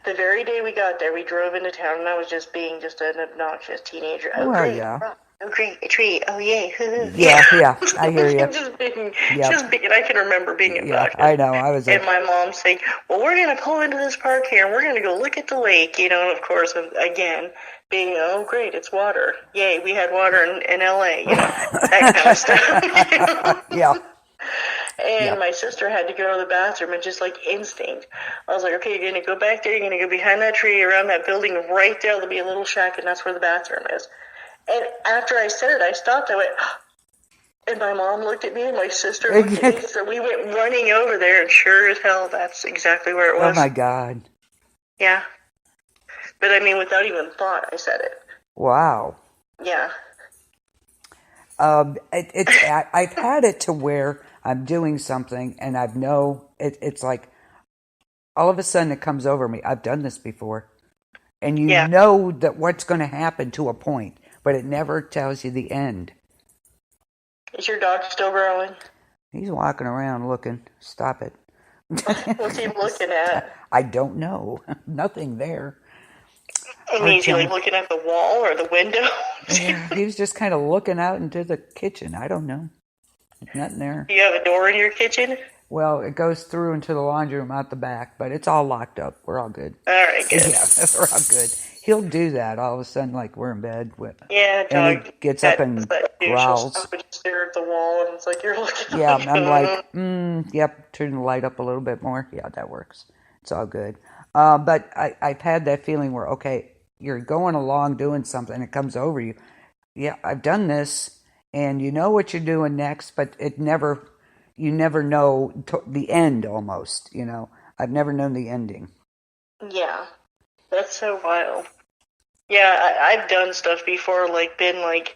The very day we got there, we drove into town, and I was just being just an obnoxious teenager. Oh, Well, great. yeah. Oh, great, a tree. Oh, yay. Yeah, yeah. I hear you. Just being, Yep. and I can remember being Yeah, obnoxious. I know. I was And like, my mom saying, well, we're going to pull into this park here, and we're going to go look at the lake, and of course, again, being, oh, great, it's water. Yay, we had water in L.A., that kind of stuff. yeah. And my sister had to go to the bathroom, and just like instinct, I was like, okay, you're going to go back there, you're going to go behind that tree, around that building, right there, there'll be a little shack, and that's where the bathroom is. And after I said it, I stopped, I went, and my mom looked at me, and my sister looked at me, so we went running over there, and sure as hell, that's exactly where it was. Oh my God. Yeah. But I mean, without even thought, I said it. Wow. Yeah. I've had it to where I'm doing something and it's like all of a sudden it comes over me. I've done this before. And you know that what's going to happen to a point, but it never tells you the end. Is your dog still growing? He's walking around looking. Stop it. What's he looking at? I don't know. Nothing there. I mean, is he like looking at the wall or the window? Yeah, he was just kind of looking out into the kitchen. I don't know. Nothing there. Do you have a door in your kitchen? Well, it goes through into the laundry room out the back, but it's all locked up. We're all good. All right, good. Yeah, we're all good. He'll do that all of a sudden, like we're in bed. Yeah, dog. And he gets up and growls. She'll just stare at the wall, and it's like you're looking. Yeah, I'm like, yep, turn the light up a little bit more. Yeah, that works. It's all good. But I've had that feeling where, okay, you're going along doing something, it comes over you. Yeah, I've done this, and you know what you're doing next, but you never know the end almost, I've never known the ending. Yeah, that's so wild. Yeah, I've done stuff before, like been like,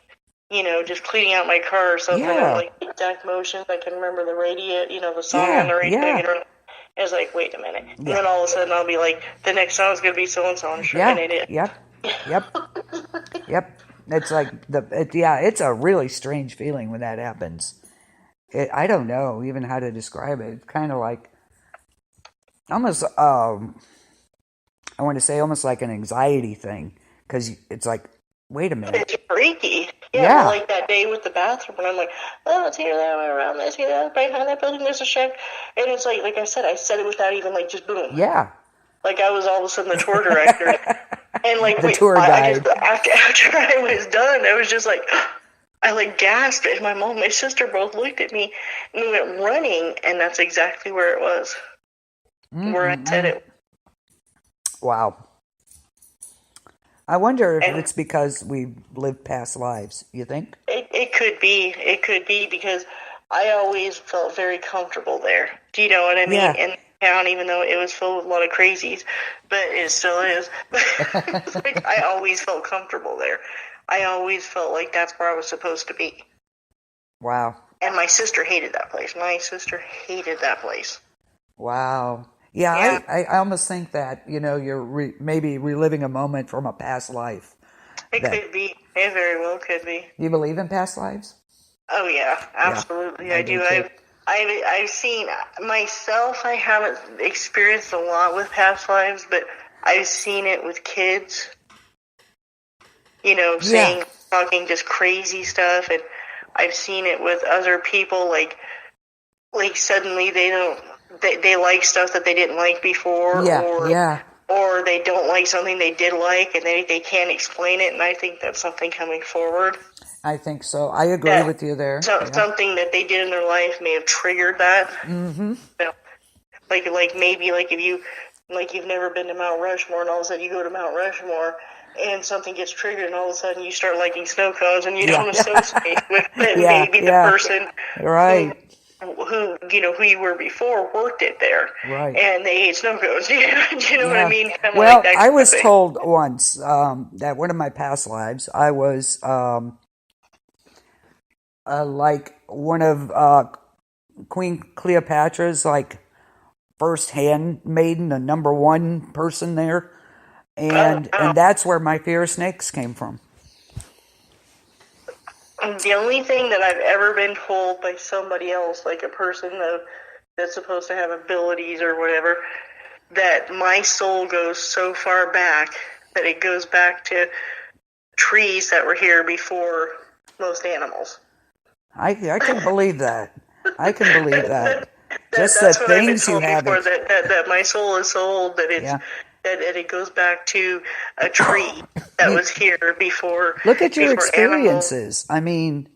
just cleaning out my car or something, and like exact motions. I can remember the radio, the song on the radio. Yeah. I was like, wait a minute. And then all of a sudden I'll be like, the next song's going to be so-and-so, and it is. Yep. It's like, it's a really strange feeling when that happens. I don't know even how to describe it. It's kind of like, almost, I want to say almost like an anxiety thing. Because it's like, Wait a minute. It's freaky. Yeah, Yeah. well, like that day with the bathroom, and I'm like, oh, it's here, there, around this, here, there, behind that building, there's a shack. And it's like I said it without even, like, just boom. Yeah. Like, I was all of a sudden the tour director. And, like, The tour guide. after I was done, I was just like, I, like, gasped. And my mom and my sister both looked at me, and we went running, and that's exactly where it was. Where I said it. Wow. I wonder if it's because we lived past lives. You think? It could be. It could be because I always felt very comfortable there. Do you know what I mean? Yeah. In town, even though it was filled with a lot of crazies, but it still is. Like, I always felt comfortable there. I always felt like that's where I was supposed to be. Wow. And my sister hated that place. My sister hated that place. Wow. Yeah. I almost think that, you're maybe reliving a moment from a past life. It could be. It very well could be. You believe in past lives? Oh, yeah. Absolutely. Yeah, I do. too. I've seen myself. I haven't experienced a lot with past lives, but I've seen it with kids. Saying, talking just crazy stuff, and I've seen it with other people. Like suddenly they like stuff that they didn't like before, or they don't like something they did like, and they can't explain it. And I think that's something coming forward. I think so. I agree with you there. Something that they did in their life may have triggered that. Mm-hmm. Like maybe if you've never been to Mount Rushmore, and all of a sudden you go to Mount Rushmore, and something gets triggered, and all of a sudden you start liking snow cones, and you don't associate with maybe the person who you were before worked it there, right? And they ate snow cones. Do you know what I mean? Kinda well, like that I was thing. told once that one of my past lives, I was like one of Queen Cleopatra's first handmaiden, the number one person there. And that's where my fear of snakes came from. The only thing that I've ever been told by somebody else, like a person that's supposed to have abilities or whatever, that my soul goes so far back that it goes back to trees that were here before most animals. I can believe that. I can believe that. Just that's the what I've been things you told have. before, that my soul is so old that it's that it goes back to a tree that was here before. Look at your experiences. Animals. I mean,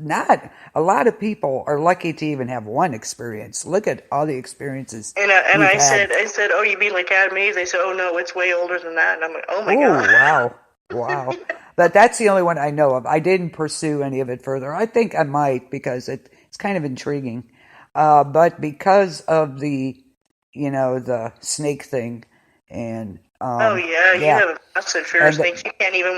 not a lot of people are lucky to even have one experience. Look at all the experiences. And I said, oh, you mean like Adam Eve? They said, oh no, it's way older than that. And I'm like, oh my god. Wow. But that's the only one I know of. I didn't pursue any of it further. I think I might because it's kind of intriguing. But because of the snake thing. And you have a massive fear of snakes. You can't even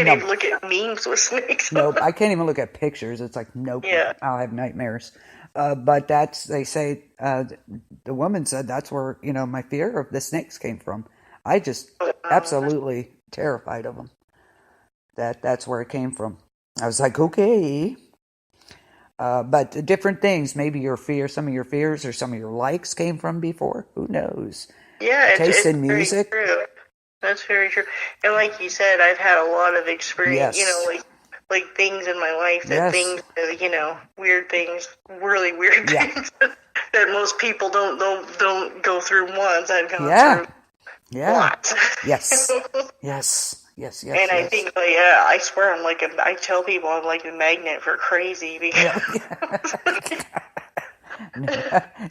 even look at memes with snakes. Nope, I can't even look at pictures. It's like nope. Yeah. I'll have nightmares. But they say the woman said that's where my fear of the snakes came from. I just absolutely terrified of them. That's where it came from. I was like, okay. But different things. Maybe some of your fears or some of your likes came from before. Who knows? Yeah, taste in very music. True. That's very true. And like you said, I've had a lot of experience. Yes. Like things in my life weird things, really weird things that most people don't go through once. I've gone through lots. Yes. Yes. And I think, I swear, I tell people I'm like a magnet for crazy because.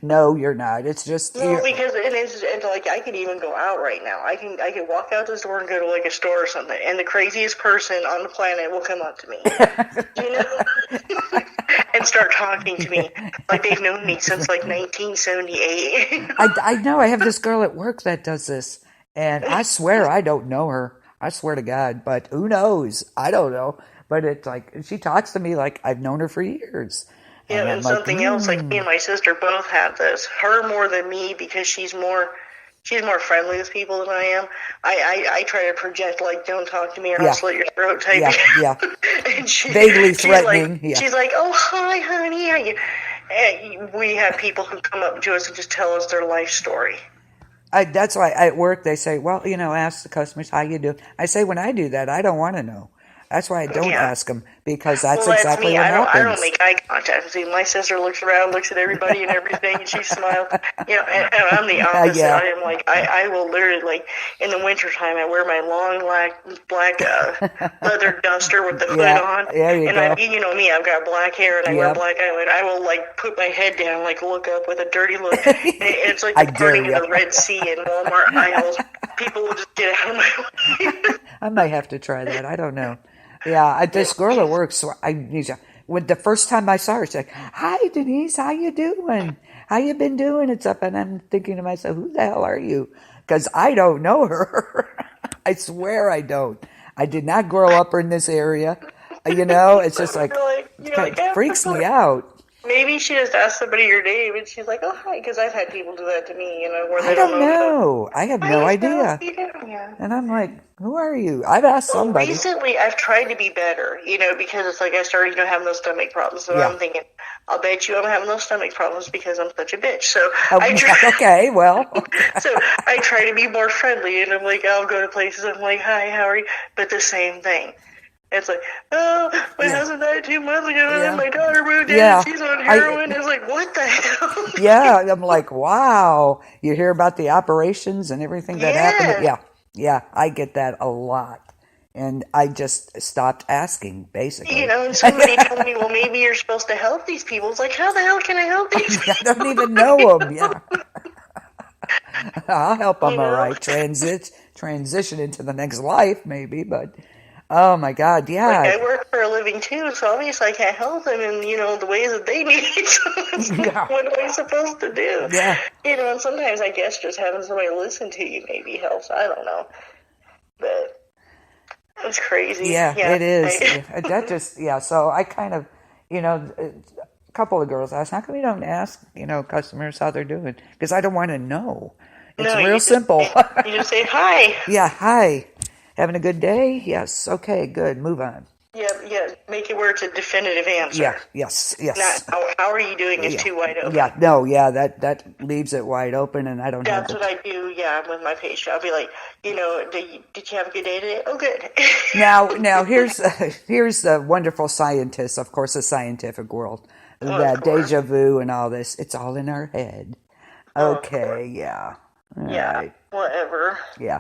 No, you're not. It's just because I could even go out right now. I can walk out this door and go to a store or something, and the craziest person on the planet will come up to me, and start talking to me like they've known me since 1978. I know. I have this girl at work that does this, and I swear I don't know her. I swear to God, but who knows? I don't know. But it's she talks to me like I've known her for years. Yeah, and something else, me and my sister both have this. Her more than me because she's more friendly with people than I am. I try to project don't talk to me or I'll slit your throat type. Yeah. And vaguely threatening. She's like, oh hi honey, how you? And we have people who come up to us and just tell us their life story. That's why at work they say, well, ask the customers how you do. I say when I do that, I don't want to know. That's why I don't Yeah. ask them, because that's Well, that's exactly me. what I don't happens. make eye contact. See, my sister looks around, looks at everybody and everything, and she smiles. And I'm the opposite. Yeah. I am like, I will literally, like, in the wintertime, I wear my long black leather duster with the hood Yeah, on. there you And go. you know me, I've got black hair and I wear Yep. black eyeliner. I will, like, put my head down, like, look up with a dirty look. And it's like I the dare parting ya. of the Red Sea in Walmart aisles. People will just get out of my way. I might have to try that. I don't know. Yeah, this girl at work, so when the first time I saw her, she's like, "Hi, Denise, how you doing? How you been doing?" It's up, and I'm thinking to myself, "Who the hell are you?" Because I don't know her. I swear I don't. I did not grow up in this area. It's just like, You're like, it freaks me out. Maybe she just asked somebody your name, and she's like, "Oh, hi," because I've had people do that to me, where I they don't don't know me. know. I have no idea. Yeah. And I'm like, "Who are you?" I've asked Well, somebody. recently I've tried to be better, because it's like I started, having those stomach problems. So Yeah. I'm thinking, I'll bet you I'm having those stomach problems because I'm such a bitch. So Oh, I try. okay, well. So I try to be more friendly, and I'm like, I'll go to places. I'm like, "Hi, how are you?" But the same thing. It's like, "Oh, my husband died 2 months ago, and then my daughter moved in, and she's on heroin." It's like, what the hell? Yeah, I'm like, wow. You hear about the operations and everything that happened? Yeah, I get that a lot. And I just stopped asking, basically. And somebody told me, well, maybe you're supposed to help these people. It's like, how the hell can I help these people? I don't even know them, yeah. I'll help them, all right. Transition into the next life, maybe, but... Oh my God! Yeah, like I work for a living too, so obviously I can't help them in the ways that they need. What am I supposed to do? Yeah, and sometimes I guess just having somebody listen to you maybe helps. I don't know, but it's crazy. Yeah, it is. That just So I kind of, a couple of girls asked, "How come you don't ask, customers how they're doing?" Because I don't want to know. It's real simple. You just say hi. Yeah, hi. Having a good day? Yes. Okay, good. Move on. Yeah. Make it where it's a definitive answer. Yeah. Yes. Not how are you doing is too wide open. Yeah. No. Yeah. That leaves it wide open, and I don't. That's what I do. Yeah, with my patient, I'll be like, did you have a good day today? Oh, good. Now here's the wonderful scientists, of course, the scientific world. That deja vu and all this. It's all in our head. Okay. Yeah. All right. Whatever. Yeah.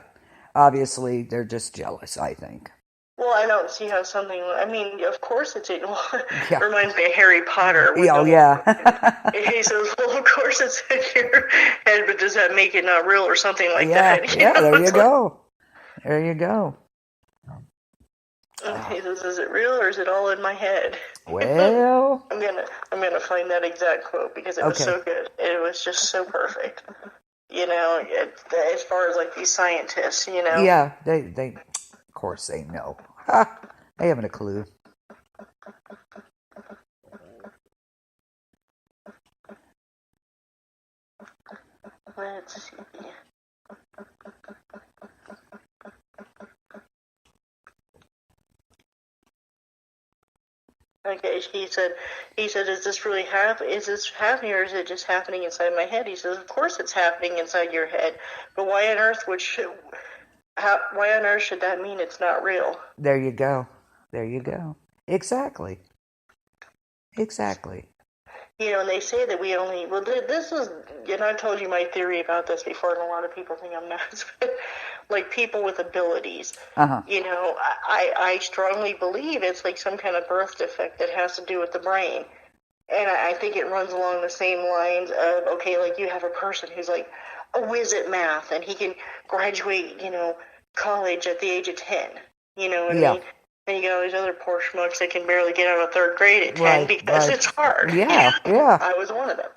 Obviously, they're just jealous, I think. Well, I don't see how something... I mean, of course it's... reminds me of Harry Potter. Yeah. He says, well, of course it's in your head, but does that make it not real or something like that? Yeah, there you go. There you go. He says, is it real or is it all in my head? Well... I'm gonna find that exact quote because it was so good. It was just so perfect. As far as like these scientists, Yeah, they of course they know. They haven't a clue. Let's see. Okay, he said, is this really is this happening or is it just happening inside my head? He says, of course it's happening inside your head, but why on earth should that mean it's not real? There you go. Exactly. And they say that we only, this is, I've told you my theory about this before, and a lot of people think I'm nuts, but like people with abilities, I strongly believe it's like some kind of birth defect that has to do with the brain. And I think it runs along the same lines of, okay, like you have a person who's like a whiz at math, and he can graduate, college at the age of 10, I mean? And you got all these other poor schmucks that can barely get out of third grade at 10 because it's hard. Yeah. I was one of them.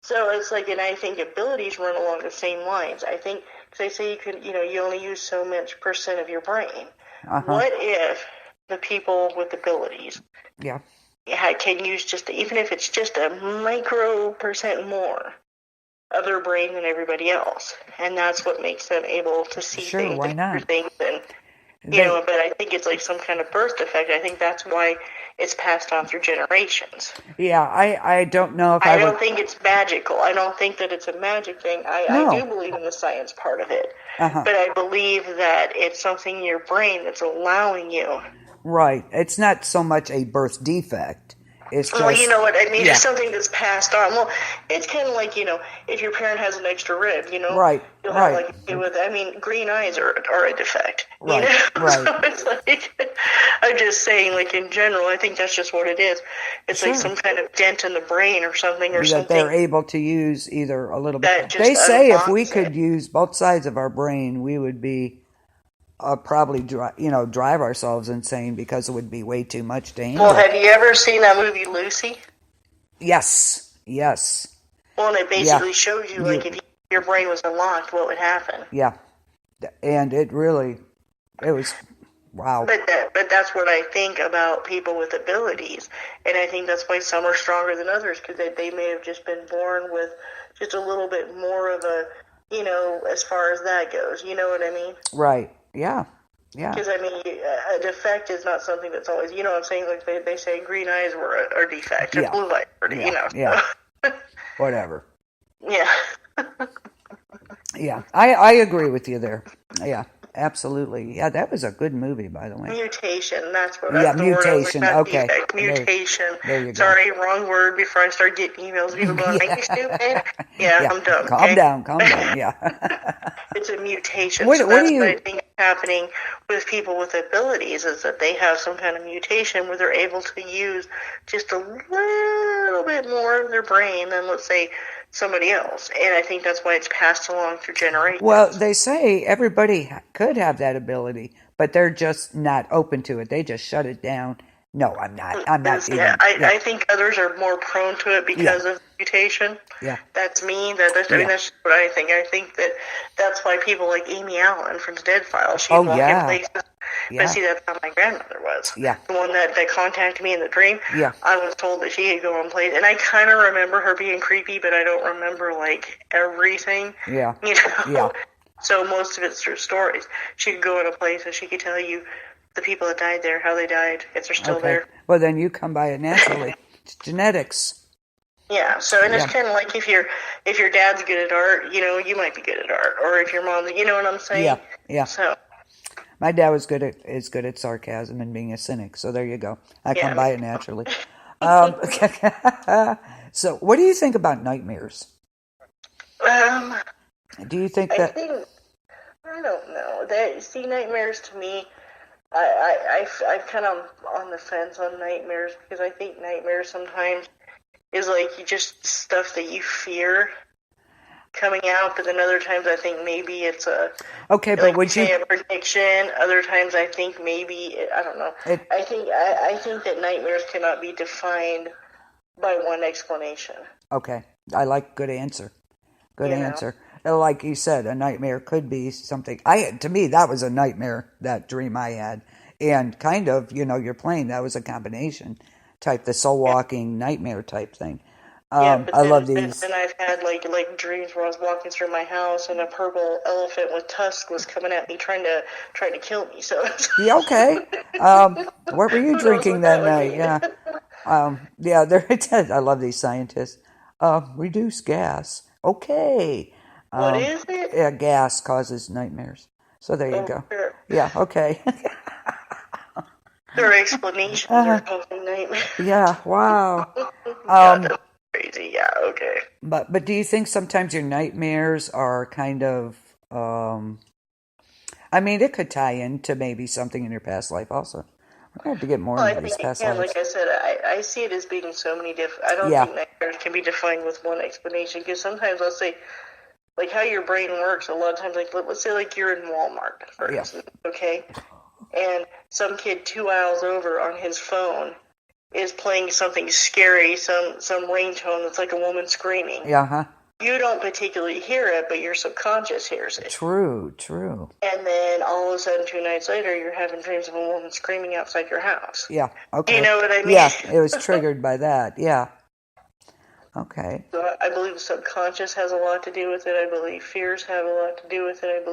So it's like, and I think abilities run along the same lines. I think, because they say you only use so much percent of your brain. What if the people with abilities can use even if it's just a micro percent more of their brain than everybody else? And that's what makes them able to see things why and not? hear things and... but I think it's like some kind of birth defect. I think that's why it's passed on through generations. Yeah, I don't know if I don't think it's magical. I don't think that it's a magic thing. I do believe in the science part of it. But I believe that it's something in your brain that's allowing you Right. It's not so much a birth defect. It's just, well, you know what I mean? yeah. It's something that's passed on. Well, it's kind of like, if your parent has an extra rib, Right, you'll have right. like a kid with, green eyes are a defect, Right, So right. it's like, I'm just saying, like, in general, I think that's just what it is. It's Sure. like some kind of dent in the brain or something, That they're able to use either a little bit. that just They say if we unlocks could it. use both sides of our brain, we would be probably drive ourselves insane because it would be way too much to handle. Well, have you ever seen that movie Lucy? Yes. Well, and it basically shows you, like, if your brain was unlocked, what would happen. Yeah, and it was wow. But that's what I think about people with abilities, and I think that's why some are stronger than others, because they may have just been born with just a little bit more of a, as far as that goes. You know what I mean? Right. Yeah. Because, a defect is not something that's always, what I'm saying? Like, they say green eyes are a defect, or blue eyes, Yeah. Whatever. Yeah. Yeah. I agree with you there. Yeah. Absolutely. Yeah, that was a good movie, by the way. Mutation, that's what Yeah, the word I was mutation. like, Okay. defect, mutation. There you go. Sorry, wrong word before I start getting emails. People going, are you stupid? Yeah, I'm dumb. Calm down. Yeah. It's a mutation. What What do you... I think is happening with people with abilities is that they have some kind of mutation where they're able to use just a little bit more of their brain than, let's say, somebody else. And I think that's why it's passed along through generations. Well, they say everybody could have that ability, but they're just not open to it. They just shut it down. No, I'm not. I think others are more prone to it because of mutation. Yeah. That's me. That's just what I think. I think that's why people like Amy Allen from the Dead Files, she'd walk in places. Yeah. But see, that's how my grandmother was. Yeah. The one that contacted me in the dream. Yeah. I was told that she could go on places. And I kind of remember her being creepy, but I don't remember, like, everything. Yeah. Yeah. So most of it's through stories. She could go in a place and she could tell you the people that died there, how they died, if they're still there. Well, then you come by it naturally. It's genetics. Yeah, so, and it's kind of like if your dad's good at art, you might be good at art. Or if your mom, you know what I'm saying? Yeah. So... My dad was good at sarcasm and being a cynic, so there you go. I come by it naturally. So, what do you think about nightmares? Do you think that... I don't know. Nightmares to me, I'm kind of on the fence on nightmares, because I think nightmares sometimes is like just stuff that you fear coming out, but then other times I think maybe it's a but would you a prediction. Other times I think maybe I don't know. I think that nightmares cannot be defined by one explanation. Okay, I like good answer. Good answer. Like you said, a nightmare could be something. To me, that was a nightmare. That dream I had, and kind of, you're playing. That was a combination type, the soul walking nightmare type thing. I love these. And I've had like dreams where I was walking through my house and a purple elephant with tusks was coming at me, trying to kill me. So yeah, okay. What were you drinking that night? Yeah. I love these scientists. Reduce gas. Okay. What is it? Yeah, gas causes nightmares. So there you go. Sure. Yeah. Okay. Their explanations are causing nightmares. Yeah. Wow. That's crazy. Yeah. Okay. But do you think sometimes your nightmares are kind of it could tie into maybe something in your past life also. We're going to have to get more into these past lives. Like I said, I see it as being so many different... I don't think nightmares can be defined with one explanation, because sometimes I'll say, like, how your brain works, a lot of times, like, let's say, like, you're in Walmart, for instance, okay? And some kid 2 aisles over on his phone is playing something scary, some ringtone that's like a woman screaming. Yeah, You don't particularly hear it, but your subconscious hears it. True. And then all of a sudden, 2 nights later, you're having dreams of a woman screaming outside your house. Yeah, okay. You know what I mean? Yeah, it was triggered by that, yeah. Okay. So I believe the subconscious has a lot to do with it. I believe fears have a lot to do with it.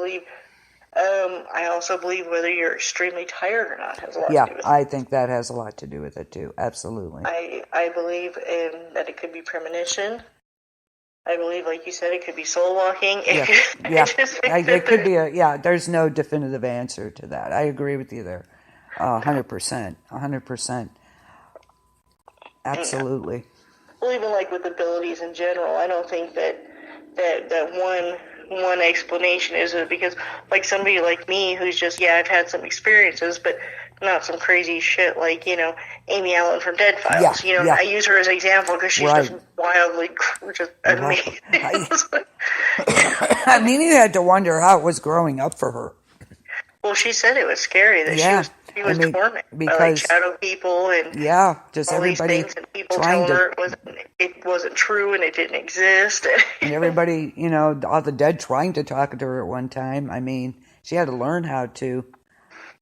I also believe whether you're extremely tired or not has a lot to do with it. Yeah, I think that has a lot to do with it, too. Absolutely. I believe that it could be premonition. I believe, like you said, it could be soul walking. It could be there's no definitive answer to that. I agree with you there. 100%. 100%. Absolutely. Well, even like with abilities in general, I don't think that one explanation is it, because like somebody like me who's just, I've had some experiences, but not some crazy shit like, Amy Allen from Dead Files. I use her as an example because she's just wildly just amazing. I mean, you had to wonder how it was growing up for her. Well, she said it was scary that she was tormented by like shadow people and just all everybody these things, and people telling her it wasn't true and it didn't exist. And everybody, all the dead trying to talk to her at one time. I mean, she had to learn how to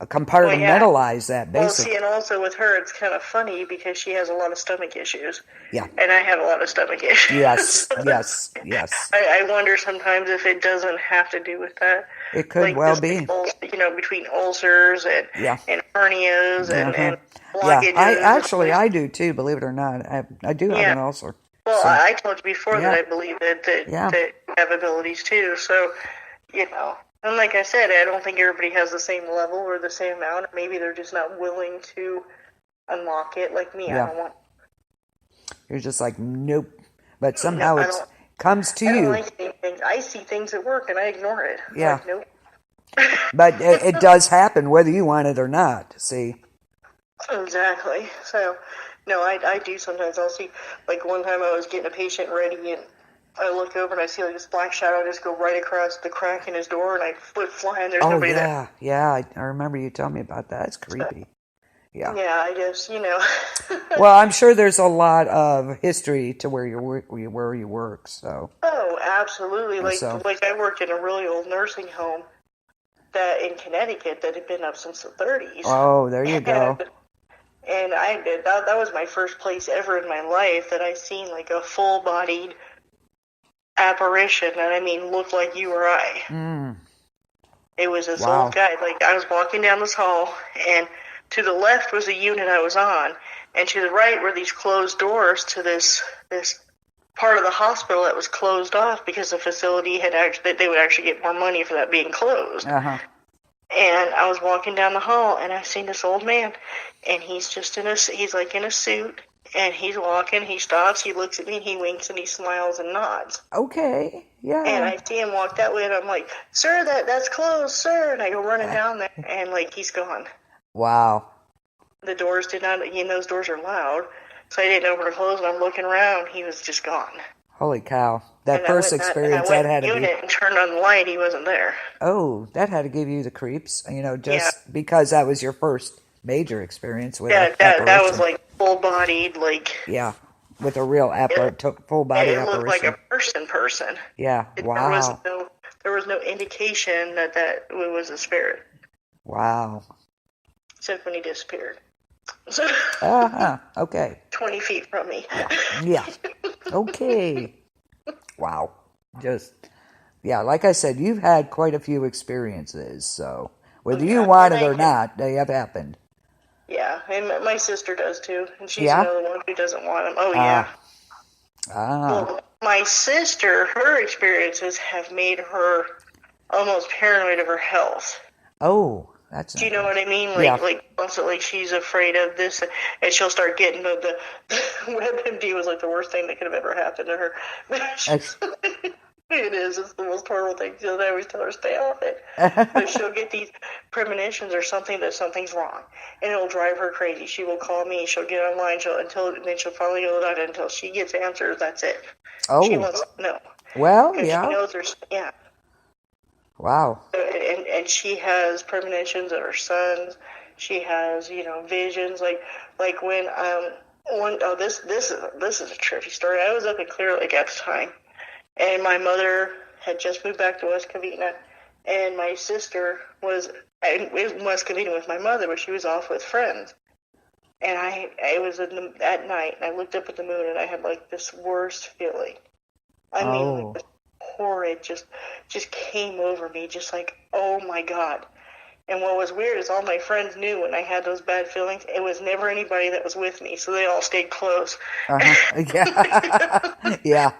compartmentalize that, basically. Well, see, and also with her, it's kind of funny because she has a lot of stomach issues. Yeah. And I have a lot of stomach issues. Yes. I wonder sometimes if it doesn't have to do with that. It could well be. Between ulcers and hernias and blockages. I do too, believe it or not. I do have an ulcer. Well, so. I told you before that I believe that you have abilities too. So, and like I said, I don't think everybody has the same level or the same amount. Maybe they're just not willing to unlock it like me. I don't want. You're just like, nope. But somehow it comes to you. I don't like seeing things. I see things at work and I ignore it. Yeah. Like, nope. But it does happen whether you want it or not, see? Exactly. So, no, I do sometimes. I'll see, like one time I was getting a patient ready and I look over and I see like this black shadow just go right across the crack in his door, and I flip fly and there's nobody there. Yeah, I remember you telling me about that. It's creepy. Yeah. Yeah, I guess, Well, I'm sure there's a lot of history to where you work, so. Oh, absolutely. Like I worked in a really old nursing home that in Connecticut that had been up since the 30s. Oh, there you go. And I did that was my first place ever in my life that I seen like a full-bodied apparition, and I mean looked like you or I. It was this old guy. Like I was walking down this hall, and to the left was the unit I was on, and to the right were these closed doors to this part of the hospital that was closed off because the facility they would actually get more money for that being closed. Uh-huh. And I was walking down the hall, and I seen this old man, and he's just he's like in a suit. And he's walking, he stops, he looks at me, and he winks, and he smiles and nods. Okay, yeah. And I see him walk that way, and I'm like, sir, that's closed, sir. And I go running down there, and, like, he's gone. Wow. The doors did not, those doors are loud, so I didn't know where to close, and I'm looking around, he was just gone. Holy cow. That first experience, that had to be... I went in the unit and turned on the light, he wasn't there. Oh, that had to give you the creeps, because that was your first major experience with that was like full-bodied, like with a real full-body apparition. It looked like a person. Yeah, wow. There was no indication that was a spirit. Wow. Except when he disappeared. Okay. 20 feet from me. Yeah. Okay. Wow. Like I said, you've had quite a few experiences, so whether you want it or not, they have happened. Yeah, and my sister does too, and she's another one who doesn't want them. Oh, yeah. Well, my sister, her experiences have made her almost paranoid of her health. Oh, that's... Do you know what I mean? Like constantly she's afraid of this, and she'll start getting the WebMD was like the worst thing that could have ever happened to her. It is. It's the most horrible thing. I always tell her to stay off it. But she'll get these premonitions or something that something's wrong, and it'll drive her crazy. She will call me. She'll get online. Then she'll finally go to the doctor until she gets answers. That's it. Oh. She wants to know. Well, She knows her. Yeah. Wow. And she has premonitions of her sons. She has visions like when this is a trippy story. I was up in Clear Lake at the time. And my mother had just moved back to West Covina, and my sister was in West Covina with my mother, but she was off with friends. And I was at night, and I looked up at the moon, and I had like this worst feeling. I mean, like this horrid just came over me, just like, oh my God. And what was weird is all my friends knew when I had those bad feelings. It was never anybody that was with me, so they all stayed close. Yeah. Yeah.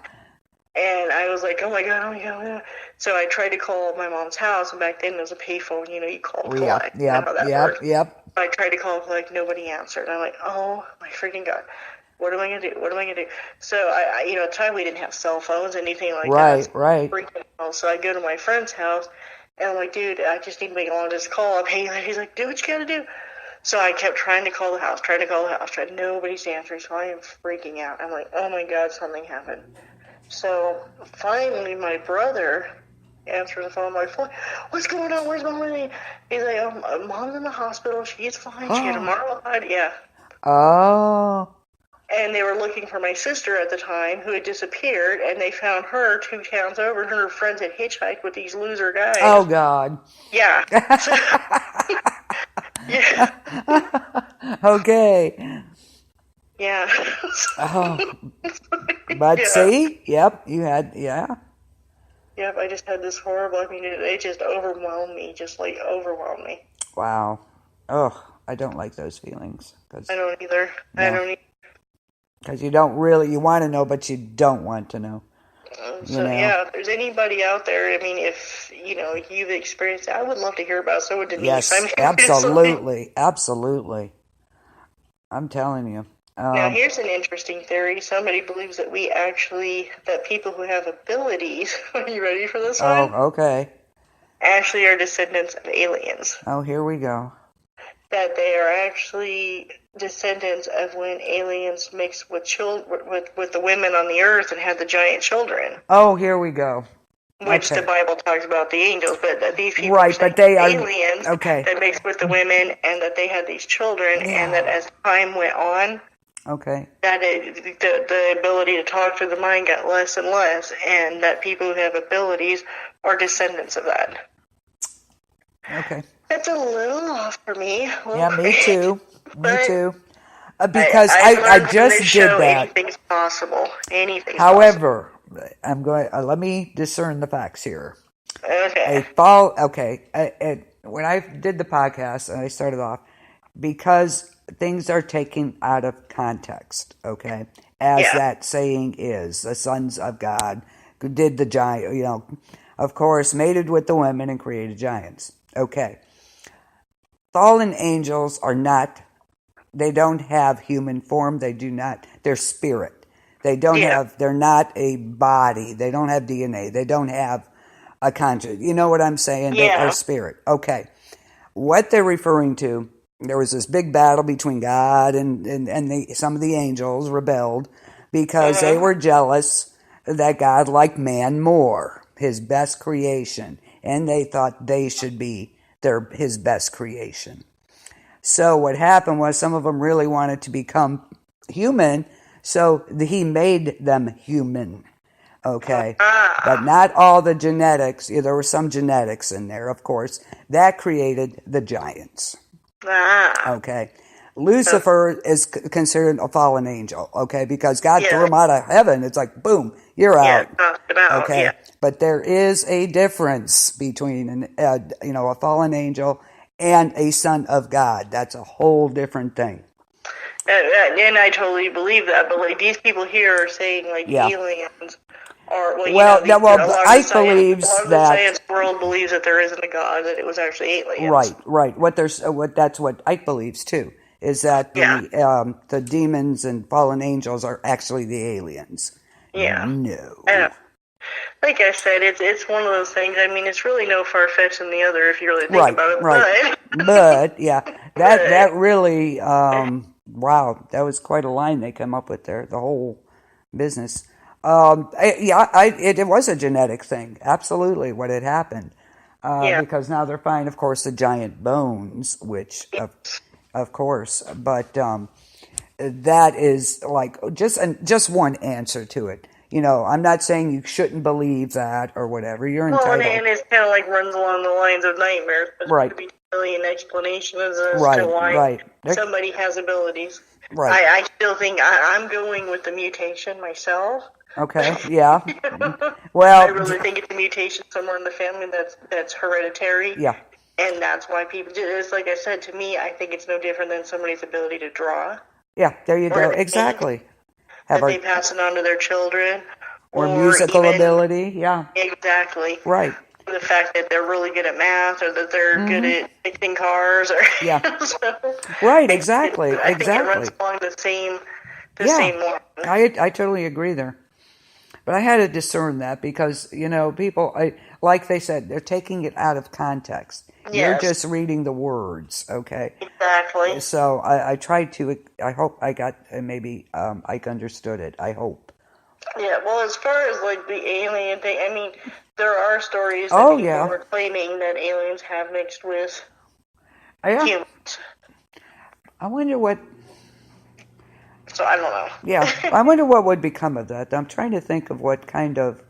And I was like, oh my God. So I tried to call my mom's house, and back then there was a payphone, you call collect. Yep. I tried to call, like, nobody answered. I'm like, oh my freaking God. What am I going to do? What am I going to do? So, at the time we didn't have cell phones, anything like that. Right. Freaking out. So I go to my friend's house, and I'm like, dude, I just need to make a long distance call. He's like, do what you got to do. So I kept trying to call the house, nobody's answering, so I am freaking out. I'm like, oh my God, something happened. So finally my brother answers the phone. I'm like, what's going on? Where's Mom? He's like, oh, Mom's in the hospital. She's fine. She had a marmalade. Yeah. Oh. And they were looking for my sister at the time, who had disappeared, and they found her 2 towns over, and her friends had hitchhiked with these loser guys. Oh, God. Yeah. Yeah. Okay. Yeah. Oh. But yeah. see? Yep. You had, yeah. Yep, I just had this horrible, it just overwhelmed me, overwhelmed me. Wow. Oh, I don't like those feelings. I don't either. No. I don't either. Because you don't really, you want to know, but you don't want to know. Yeah, if there's anybody out there, if, you've experienced it, I would love to hear about it. So would Denise. Yes, absolutely. Absolutely. I'm telling you. Now, here's an interesting theory. Somebody believes that that people who have abilities, are you ready for this one? Oh, okay. Actually are descendants of aliens. Oh, here we go. That they are actually descendants of when aliens mixed with with the women on the earth and had the giant children. Oh, here we go. Which the Bible talks about the angels, but that these people but they are aliens that mixed with the women, and that they had these children, and that as time went on, that the ability to talk through the mind got less and less, and that people who have abilities are descendants of that. Okay. That's a little off for me. Yeah, me too. Me too. Because I just did that. Anything's possible. Anything's However, I'm going. Let me discern the facts here. Okay. When I did the podcast and I started off, because things are taken out of context. Okay, as that saying is, the sons of God did the giant. Of course, mated with the women and created giants. Okay. Fallen angels are not, they don't have human form. They do not, they're spirit. They don't have, they're not a body. They don't have DNA. They don't have a conscience. You know what I'm saying? They are spirit. Okay. What they're referring to, there was this big battle between God and some of the angels rebelled because they were jealous that God liked man more, his best creation. And they thought they should be his best creation. So what happened was some of them really wanted to become human, so he made them human. Okay, but not all the genetics. There was some genetics in there, of course, that created the giants. Okay, Lucifer is considered a fallen angel. Okay, because God threw him out of heaven. It's like boom, you're out. Okay, but there is a difference between a fallen angel and a son of God. That's a whole different thing. And I totally believe that, but these people here are saying aliens are I believe that the science world believes that there isn't a God, that it was actually aliens. Right. That's what Ike believes too. Is that the demons and fallen angels are actually the aliens? Yeah. No. Like I said, it's one of those things. It's really no far-fetched than the other if you really think about it. Right. But that really wow, that was quite a line they come up with there. The whole business. It was a genetic thing. Absolutely, what had happened. Because now they're finding, of course, the giant bones, which. Of course, but that is like just one answer to it. I'm not saying you shouldn't believe that or whatever. You're entitled. Well, and it's kind of runs along the lines of nightmares. There could be really an explanation as to why somebody has abilities. Right. I still think I'm going with the mutation myself. Okay. Yeah. Well, I really think it's a mutation somewhere in the family that's hereditary. Yeah. And that's why people do this. Like I said, to me, I think it's no different than somebody's ability to draw. Yeah, there you go. Exactly. They pass it on to their children. Or musical ability, yeah. Exactly. Right. the fact that they're really good at math or that they're good at fixing cars or so Right, exactly. I think it runs along the same line. I totally agree there. But I had to discern that because, people, like they said, they're taking it out of context. Yes. You're just reading the words, okay? Exactly. So I tried to, I hope I got, maybe I understood it. I hope. Yeah, well, as far as like the alien thing, I mean, there are stories that people are claiming that aliens have mixed with humans. I wonder what... So I don't know. Yeah, I wonder what would become of that. I'm trying to think of what kind of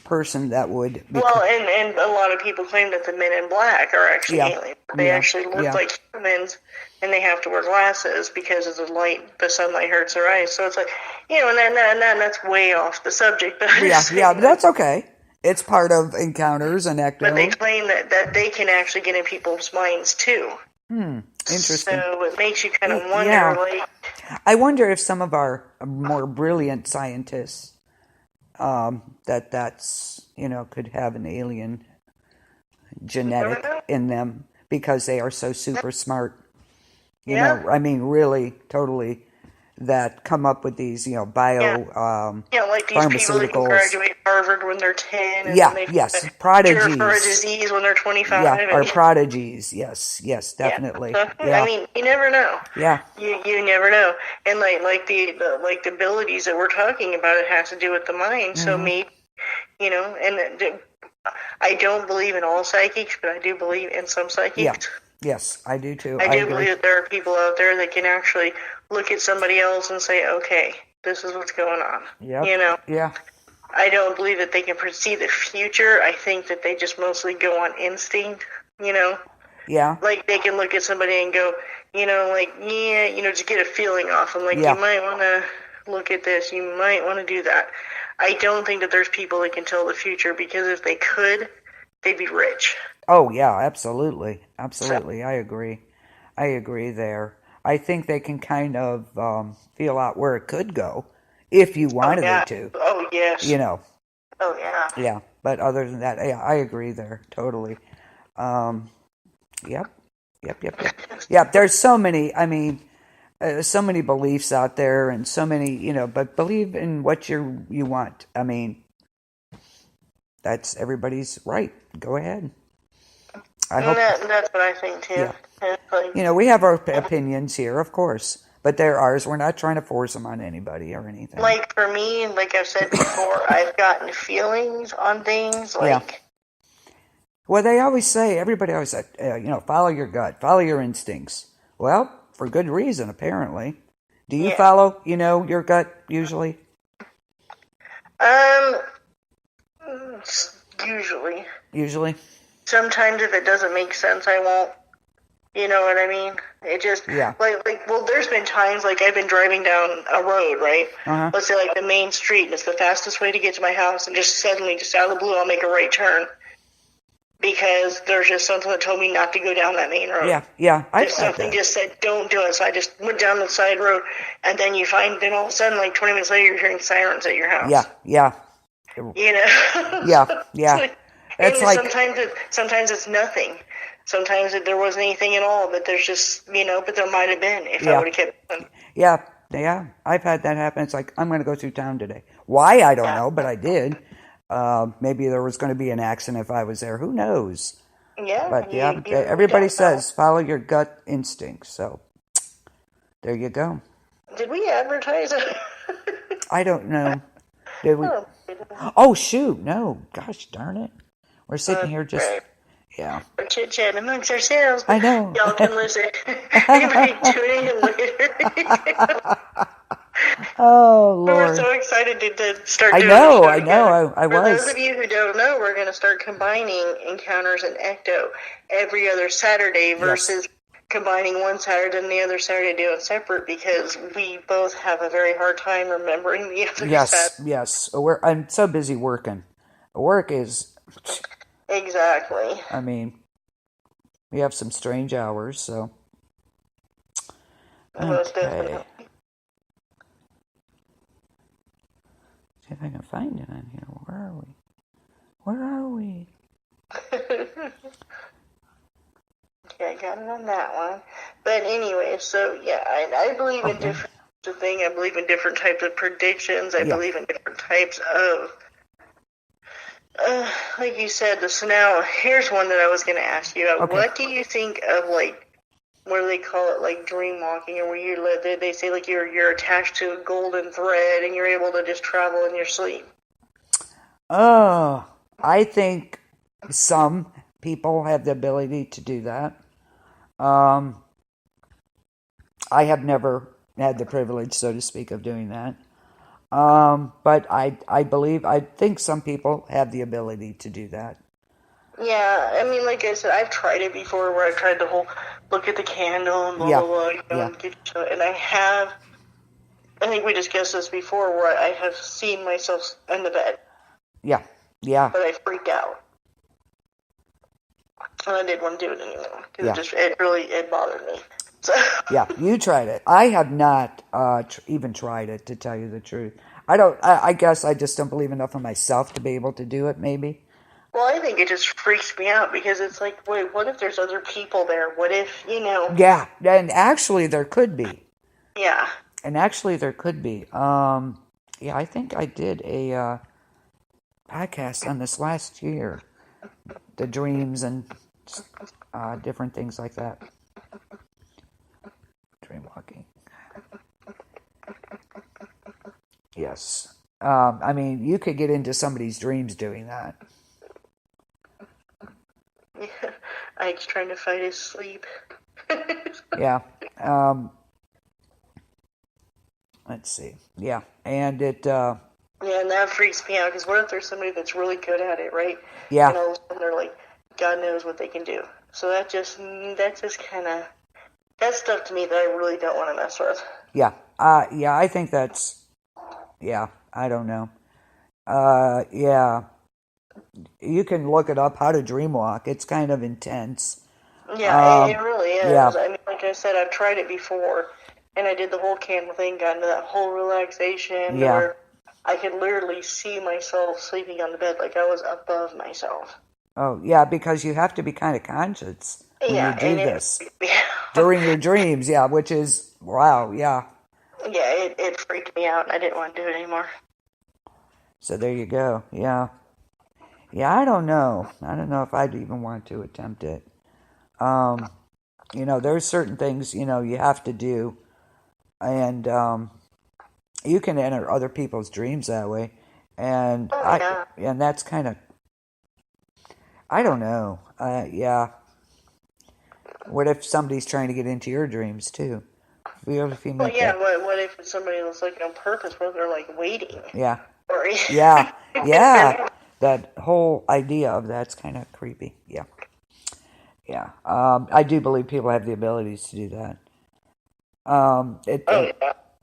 person that would become. Well, and a lot of people claim that the men in black are actually aliens. They actually look like humans, and they have to wear glasses because of the sunlight hurts their eyes. So it's like, and that's way off the subject. But but that's okay. It's part of encounters and Ecto. But they claim that they can actually get in people's minds too. Interesting. So it makes you kind of wonder, like... I wonder if some of our more brilliant scientists, that's, could have an alien genetic in them because they are so super smart. You know, I mean, really, totally, that come up with these, bio like these people that can graduate Harvard when they're 10. And prodigies. Cure for a disease when they're 25. Yeah, or prodigies. Yes, definitely. So, I mean, you never know. Yeah. You never know. And like the abilities that we're talking about, it has to do with the mind. So maybe, and I don't believe in all psychics, but I do believe in some psychics. Yeah. Yes, I do too. I do believe that there are people out there that can actually look at somebody else and say, okay, this is what's going on. Yep. Yeah. I don't believe that they can foresee the future. I think that they just mostly go on instinct, Yeah. Like they can look at somebody and go, just get a feeling off them. Like, you might want to look at this. You might want to do that. I don't think that there's people that can tell the future because if they could, they'd be rich. Oh, yeah, absolutely. Absolutely. I agree there. I think they can kind of feel out where it could go if you wanted it to. Oh, yes. Oh, yeah. Yeah, but other than that, yeah, I agree there. Totally. Yep. Yeah, there's so many, so many beliefs out there and so many, but believe in what you want. I mean, that's everybody's right. Go ahead. That's what I think too. Yeah. We have our opinions here, of course, but they're ours. We're not trying to force them on anybody or anything. Like for me, like I've said before, I've gotten feelings on things. Well, everybody always said, follow your gut, follow your instincts. Well, for good reason, apparently. Do you follow, your gut usually? Usually. Sometimes if it doesn't make sense, I won't. You know what I mean? It just, there's been times, like, I've been driving down a road, right? Let's say, like, the main street, and it's the fastest way to get to my house, and just suddenly, just out of the blue, I'll make a right turn. Because there's just something that told me not to go down that main road. Yeah. Something just said, don't do it. So I just went down the side road, and then then all of a sudden, like, 20 minutes later, you're hearing sirens at your house. Yeah. Yeah. It's like sometimes it's nothing. Sometimes there wasn't anything at all, but there's just, but there might have been if I would have kept them. Yeah. I've had that happen. It's like, I'm going to go through town today. Why? I don't know, but I did. Maybe there was going to be an accident if I was there. Who knows? Yeah. But everybody says follow your gut instinct. So there you go. Did we advertise it? I don't know. Did we? Oh, shoot. No. Gosh darn it. We're sitting here just... Yeah. We're chit-chatting amongst ourselves. I know. Y'all can listen. Anybody tuning in later? Oh, Lord. We're so excited to start doing I know. I was. For those of you who don't know, we're going to start combining Encounters and Ecto every other Saturday versus combining one Saturday and the other Saturday doing separate because we both have a very hard time remembering the other Saturday. Yes. I'm so busy working. Work is... Exactly. I mean, we have some strange hours, so... Most definitely. See if I can find it on here. Where are we? Where are we? Okay, I got it on that one. But anyway, so yeah, I believe in Okay. different types of things. I believe in different types of predictions. I Yeah. believe in different types of, like you said, so now here's one that I was going to ask you. Okay. What do you think of, like, what do they call it, like dream walking, or where you live? They say like you're attached to a golden thread and you're able to just travel in your sleep. I think some people have the ability to do that. I have never had the privilege, so to speak, of doing that. But I think some people have the ability to do that. Yeah, I mean, like I said, I've tried it before, where I tried the whole look at the candle and blah Yeah. blah blah, you know, Yeah. and get and I have. I think we discussed this before, where I have seen myself in the bed, Yeah. Yeah. but I freaked out, and I didn't want to do it anymore because Yeah. it bothered me. So Yeah, you tried it. I have not even tried it, to tell you the truth. I guess I just don't believe enough in myself to be able to do it, maybe. well, I think it just freaks me out because it's like, wait, what if there's other people there? What if, you know? Yeah, and actually there could be. Yeah. And actually there could be. Yeah, I think I did a podcast on this last year. The dreams and different things like that. Dream walking. Yes. I mean, you could get into somebody's dreams doing that. I'm trying to fight his sleep. Yeah. Let's see. Yeah. And it... Yeah, and that freaks me out, because what if there's somebody that's really good at it, right? Yeah. And all of a sudden they're like, God knows what they can do. So that's just kind of, that's stuff to me that I really don't want to mess with. Yeah. Yeah, I think that's... Yeah, I don't know. Yeah. You can look it up, how to dream walk. It's kind of intense. Yeah, it really is. Yeah. I mean, like I said, I've tried it before, and I did the whole candle thing, got into that whole relaxation, Yeah. where I could literally see myself sleeping on the bed like I was above myself. Oh, yeah, because you have to be kind of conscious when you do this. During your dreams, yeah, which is, wow, yeah. Yeah, it freaked me out, and I didn't want to do it anymore. So there you go, yeah. Yeah, I don't know. I don't know if I'd even want to attempt it. You know, there's certain things, you know, you have to do. And you can enter other people's dreams that way. And and that's kind of, I don't know. Yeah. What if somebody's trying to get into your dreams too? What if you Well, yeah, what if it's somebody that's like on purpose, where they're like waiting? Yeah. Or, Yeah. Yeah. That whole idea of that's kind of creepy. Yeah. Yeah. I do believe people have the abilities to do that.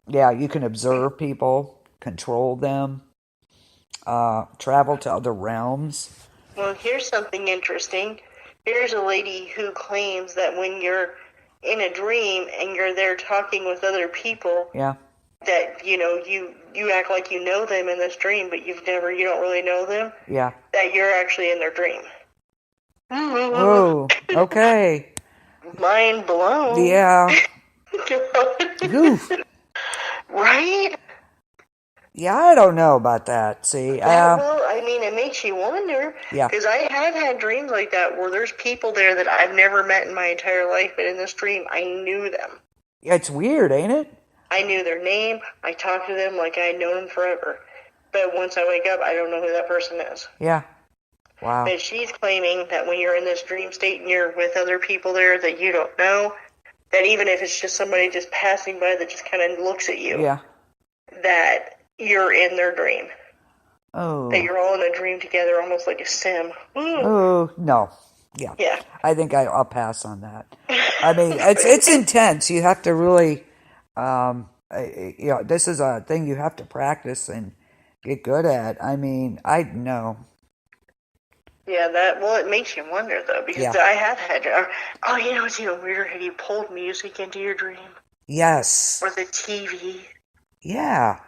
Yeah, you can observe people, control them, travel to other realms. Well, here's something interesting. Here's a lady who claims that when you're in a dream and you're there talking with other people, Yeah. that, you know, you act like you know them in this dream, but you don't really know them. Yeah. That you're actually in their dream. Whoa. Okay. Mind blown. Yeah. Oof. Right? Yeah, I don't know about that. See, well, I mean, it makes you wonder. Yeah. Because I have had dreams like that where there's people there that I've never met in my entire life, but in this dream, I knew them. It's weird, ain't it? I knew their name. I talked to them like I had known them forever. But once I wake up, I don't know who that person is. Yeah. Wow. But she's claiming that when you're in this dream state and you're with other people there that you don't know, that even if it's just somebody just passing by that just kind of looks at you, Yeah. that you're in their dream. Oh. That you're all in a dream together, almost like a sim. Oh, no. Yeah. Yeah. I think I'll pass on that. I mean, it's intense. You have to really, you know, this is a thing you have to practice and get good at. I mean, I know. Yeah, it makes you wonder, though, because I have had, you know, it's even weirder, have you pulled music into your dream? Yes. Or the TV? Yeah.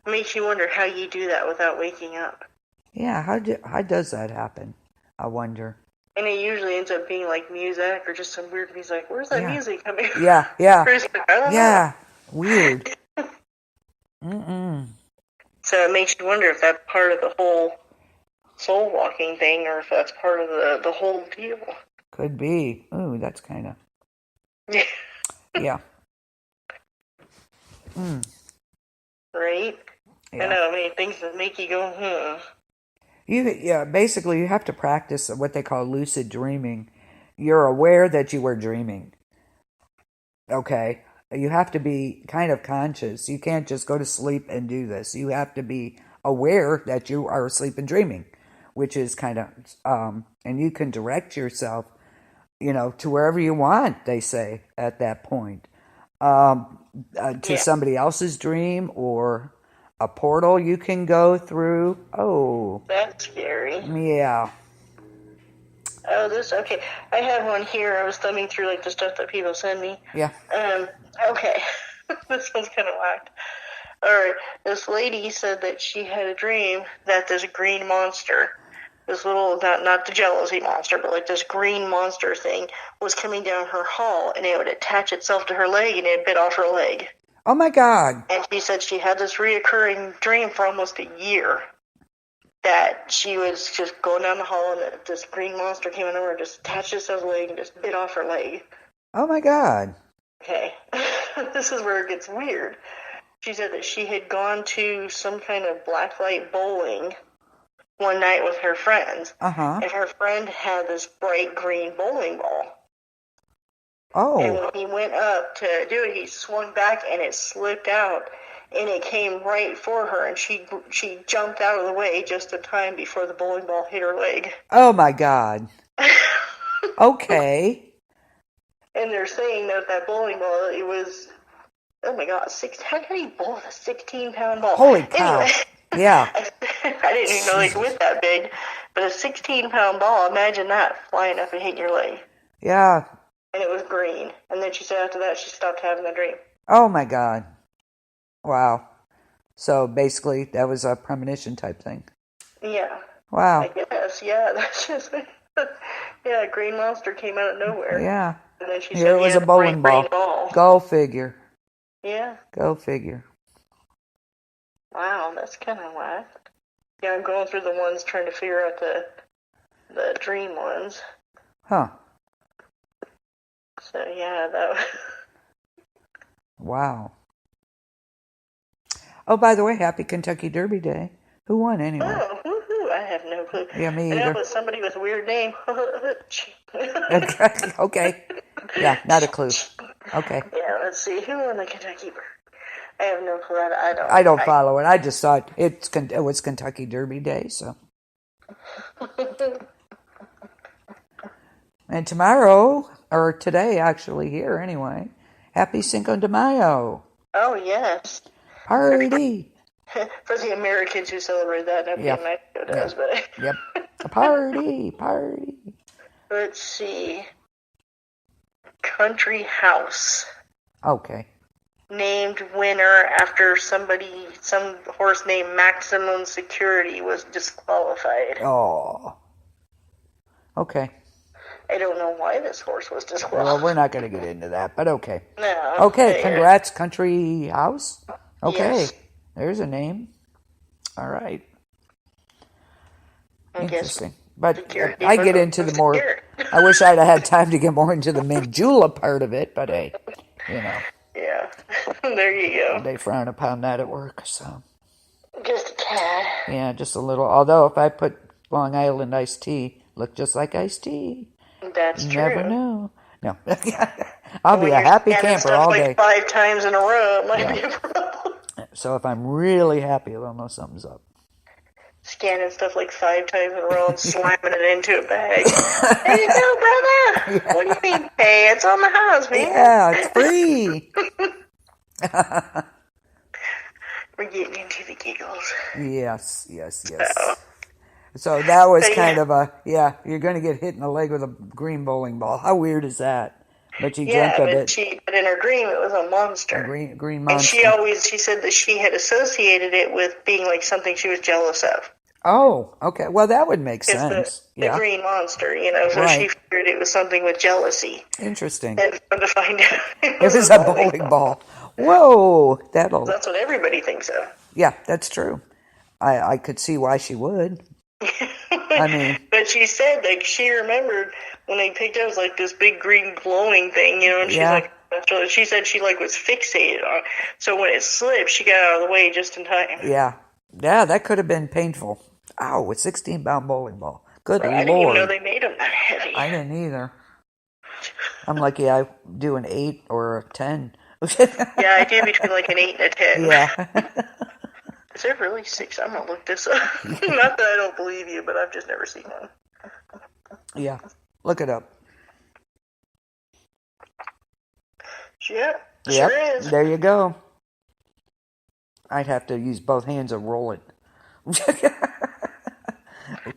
It makes you wonder how you do that without waking up. Yeah, how does that happen? I wonder. And it usually ends up being like music or just some weird music. Where's that Yeah. music coming from? Yeah, yeah. I don't know. Yeah. Weird. Mm-mm. So it makes you wonder if that's part of the whole soul walking thing or if that's part of the whole deal. Could be. Ooh, that's kind of. Yeah. Yeah. Mm. Right? Yeah. I know, I mean, things that make you go, Basically, you have to practice what they call lucid dreaming. You're aware that you were dreaming. Okay? You have to be kind of conscious. You can't just go to sleep and do this. You have to be aware that you are asleep and dreaming, which is kind of, and you can direct yourself, to wherever you want, they say, at that point. To somebody else's dream or a portal you can go through. Oh. That's scary. Yeah. Oh, okay. I have one here. I was thumbing through like the stuff that people send me. Yeah. Okay. This one's kind of whacked. Alright, this lady said that she had a dream that this green monster, this little, not the jealousy monster, but like this green monster thing was coming down her hall and it would attach itself to her leg and it bit off her leg. Oh my God. And she said she had this reoccurring dream for almost a year. That she was just going down the hall and that this green monster came over and just attached itself to her leg and just bit off her leg. Oh my God. Okay. This is where it gets weird. She said that she had gone to some kind of blacklight bowling one night with her friends. Uh-huh. And her friend had this bright green bowling ball. Oh. And when he went up to do it, he swung back and it slipped out. And it came right for her, and she jumped out of the way just in time before the bowling ball hit her leg. Oh my God. Okay. And they're saying that bowling ball, it was, oh my God, how can he bowl with a 16-pound ball? Holy cow. Anyway, Yeah. I didn't even know they could went that big. But a 16-pound ball, imagine that flying up and hitting your leg. Yeah. And it was green. And then she said after that she stopped having the dream. Oh my God. Wow. So basically, that was a premonition type thing. Yeah. Wow. I guess, yeah. That's just, yeah, a green monster came out of nowhere. Yeah. And then she Here said, was a bowling ball. Go figure. Yeah. Go figure. Wow, that's kind of whack. Yeah, I'm going through the ones trying to figure out the dream ones. Huh. So, yeah, that. Wow. Oh, by the way, happy Kentucky Derby Day. Who won anyway? Oh, woohoo! I have no clue. Yeah, me either. I know, but somebody with a weird name. Okay. Yeah, not a clue. Okay. Yeah, let's see. Who won the Kentucky Derby? I have no clue. I don't follow it. I just thought it was Kentucky Derby Day, so. And tomorrow, or today actually here anyway, happy Cinco de Mayo. Oh, yes. Party. For the Americans who celebrate that, that'd be Mexico does, but. Yep. A party. Let's see. Country House. Okay. Named winner after some horse named Maximum Security was disqualified. Oh. Okay. I don't know why this horse was disqualified. Well, we're not going to get into that, but okay. No. Okay, congrats, Country House. Okay, yes. There's a name. All right. Interesting. But I get into the more... I wish I'd have had time to get more into the Mandula part of it, but hey, Yeah. There you go. They frown upon that at work, so... Just a tad. Yeah, just a little. Although if I put Long Island iced tea, look just like iced tea. That's true. Never know. No. I'll be a happy camper all day. 5 times in a row, it might be a problem. So if I'm really happy, I'll know something's up. Scanning stuff like 5 times in a row and slamming it into a bag. There you go, brother. Yeah. What do you mean pay? It's on the house, man. Yeah, it's free. We're getting into the giggles. Yes. So that was kind of you're going to get hit in the leg with a green bowling ball. How weird is that? But she dreamt of it. But in her dream, it was a monster. A green monster. And she said that she had associated it with being like something she was jealous of. Oh, okay. Well, that would make It's sense. the Yeah. green monster, so she Right. figured it was something with jealousy. Interesting. And come to find out, it It was was a a bowling bowling ball. ball. Whoa. That's what everybody thinks of. Yeah, that's true. I could see why she would. I mean, But she said, like, she remembered when they picked up, it was like this big green glowing thing, and she's yeah, like, she said she, like, was fixated on it. So when it slipped, she got out of the way just in time. yeah. Yeah, that could have been painful. Ow, a 16-pound bowling ball. Good I didn't even know Lord. they made them that heavy. I didn't either. I'm lucky I do an 8 or a 10. Yeah, I do between, like, an 8 and a 10. Yeah. Is there really 6? I'm going to look this up. Not that I don't believe you, but I've just never seen one. Yeah. Look it up. Yeah, Yep. sure is. There you go. I'd have to use both hands and roll it.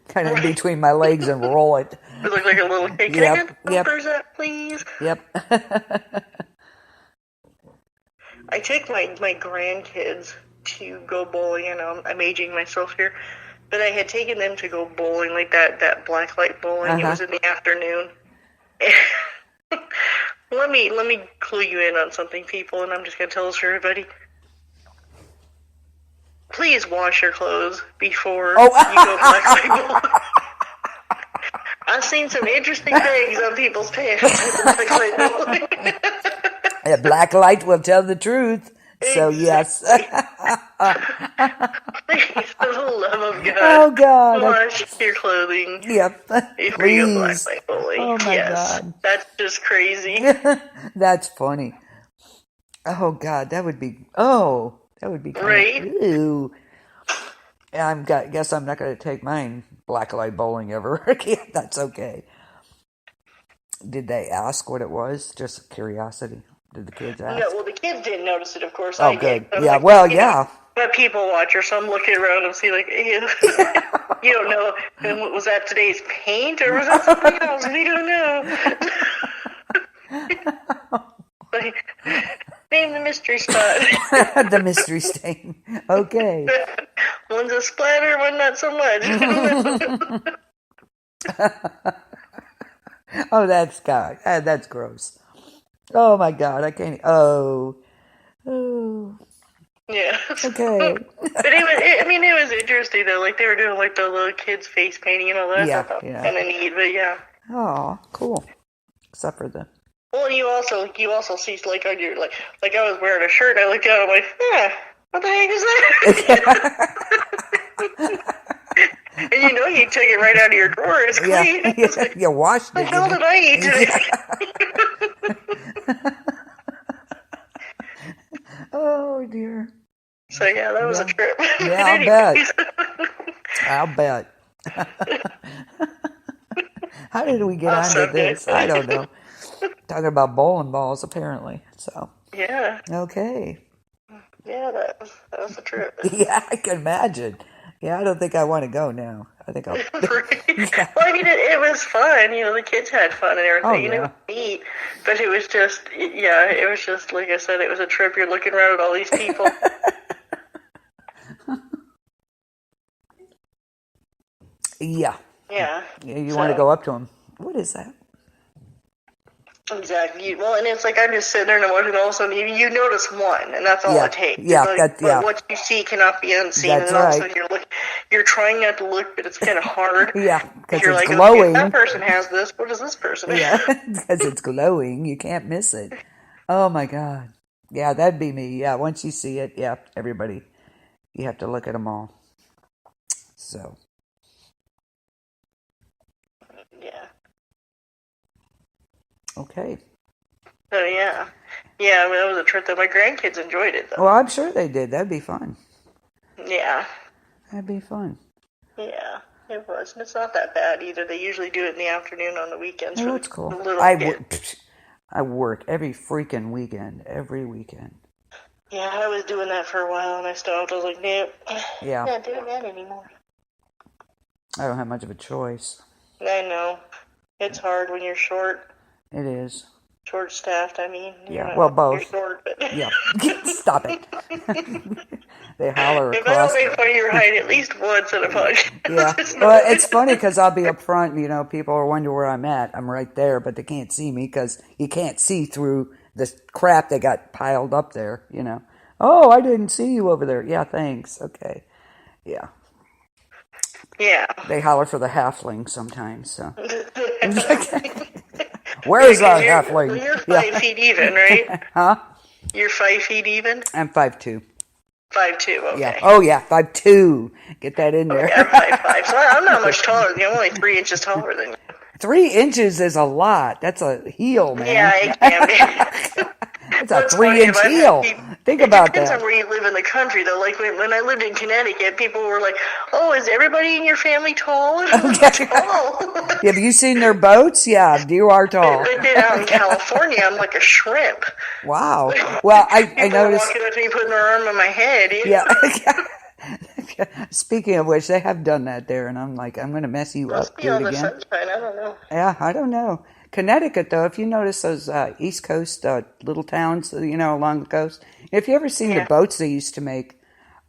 Kind of in between my legs and roll it. It looked like a little kid. Can I get the numbers up, please? Yep. I take my grandkids to go bowling, and I'm aging myself here, but I had taken them to go bowling, like that black light bowling. It was in the afternoon. Let me clue you in on something, people, and I'm just gonna tell this to everybody. Please wash your clothes before you go black light bowling. I've seen some interesting things on people's pants with black light bowling. A black light will tell the truth. So, yes. Please, for the love of God. Oh, God. Wash your clothing. Yep. Before you go black Please. light bowling. Oh, my God. That's just crazy. That's funny. Oh, God. That would be kind Right? of, ew. Guess I'm not going to take mine black light bowling ever again. That's okay. Did they ask what it was? Just curiosity. Did the kids ask? No, well, the kids didn't notice it, of course. Oh, I good. did. Yeah, like, well, yeah. But people watcher, so I'm looking around and see, like, ew. You don't know. And was that today's paint or was that something else? We don't know. Like, name the mystery spot. The mystery stain. Okay. One's a splatter, one not so much. Oh, that's gross. Oh my God, I can't. Oh. Yeah. Okay. But it was interesting though. Like they were doing like the little kids face painting and all that. Yeah, I thought yeah. kind of neat, but yeah. Oh, cool. Except for the. Well, and you also see like on your like I was wearing a shirt. I looked down. I'm like, what the heck is that? And you took it right out of your drawer. It's clean. Yeah, Like, you washed it. what the hell did I eat today? Oh dear. So yeah, that was a trip. Yeah, I'll bet. How did we get onto this? I don't know. Talking about bowling balls, apparently. So. Yeah. Okay. Yeah, that was a trip. Yeah, I can imagine. Yeah, I don't think I want to go now. I think I'll. Yeah. Well, I mean, it was fun. The kids had fun and everything. Oh, And it was neat. But it was just, like I said, it was a trip. You're looking around at all these people. Yeah. Yeah. You want to go up to them. What is that? Exactly. Well, and it's like I'm just sitting there and I'm watching, all of a sudden you notice one, and that's all it takes. Yeah, but what you see cannot be unseen. That's and all of a sudden you're trying not to look, but it's kind of hard. Yeah, because you're it's like, glowing. Okay, that person has this. What does this person have? Yeah, because it's glowing. You can't miss it. Oh my God. Yeah, that'd be me. Yeah, once you see it, yeah, everybody, you have to look at them all. So. Yeah. Okay. So yeah, that was a trip that my grandkids enjoyed it though. Well, I'm sure they did. That'd be fun. Yeah. That'd be fun. Yeah, it was. And it's not that bad either. They usually do it in the afternoon on the weekends. Oh, for that's cool. the little kids. I work every freaking weekend. Every weekend. Yeah, I was doing that for a while and I stopped. I was like, nope. Yeah. I'm not doing that anymore. I don't have much of a choice. I know. It's hard when you're short. It is. Short-staffed, I mean. Yeah, well, You're both. short, but... Yeah, stop it. They holler If I across. don't make fun of your height at least once in a podcast, Yeah, well, it's funny because I'll be up front, people are wondering where I'm at. I'm right there, but they can't see me because you can't see through the crap they got piled up there, Oh, I didn't see you over there. Yeah, thanks. Okay. Yeah. Yeah. They holler for the halfling sometimes, so. Where's our halfling? You're 5 feet even, right? Huh? You're 5 feet even? I'm 5'2". 5'2", okay. Yeah. Oh, yeah, 5'2". Get that in there. Okay, I'm 5'5", so I'm not much taller. I'm only 3 inches taller than you. 3 inches is a lot. That's a heel, man. Yeah, it can be. It's a 3-inch heel. Think about that. It depends on where you live in the country, though. Like when I lived in Connecticut, people were like, "Oh, is everybody in your family tall?" And I was like, "Oh." Have you seen their boats? Yeah, you are tall. But then out in California, I'm like a shrimp. Wow. Well, I noticed. Walking up to me, putting their arm on my head. Yeah. Speaking of which, they have done that there, and I'm like, I'm going to mess you up. Do it again. Sunshine. I don't know. Yeah, I don't know. Connecticut, though, if you notice those East Coast little towns, along the coast, if you ever seen the boats they used to make,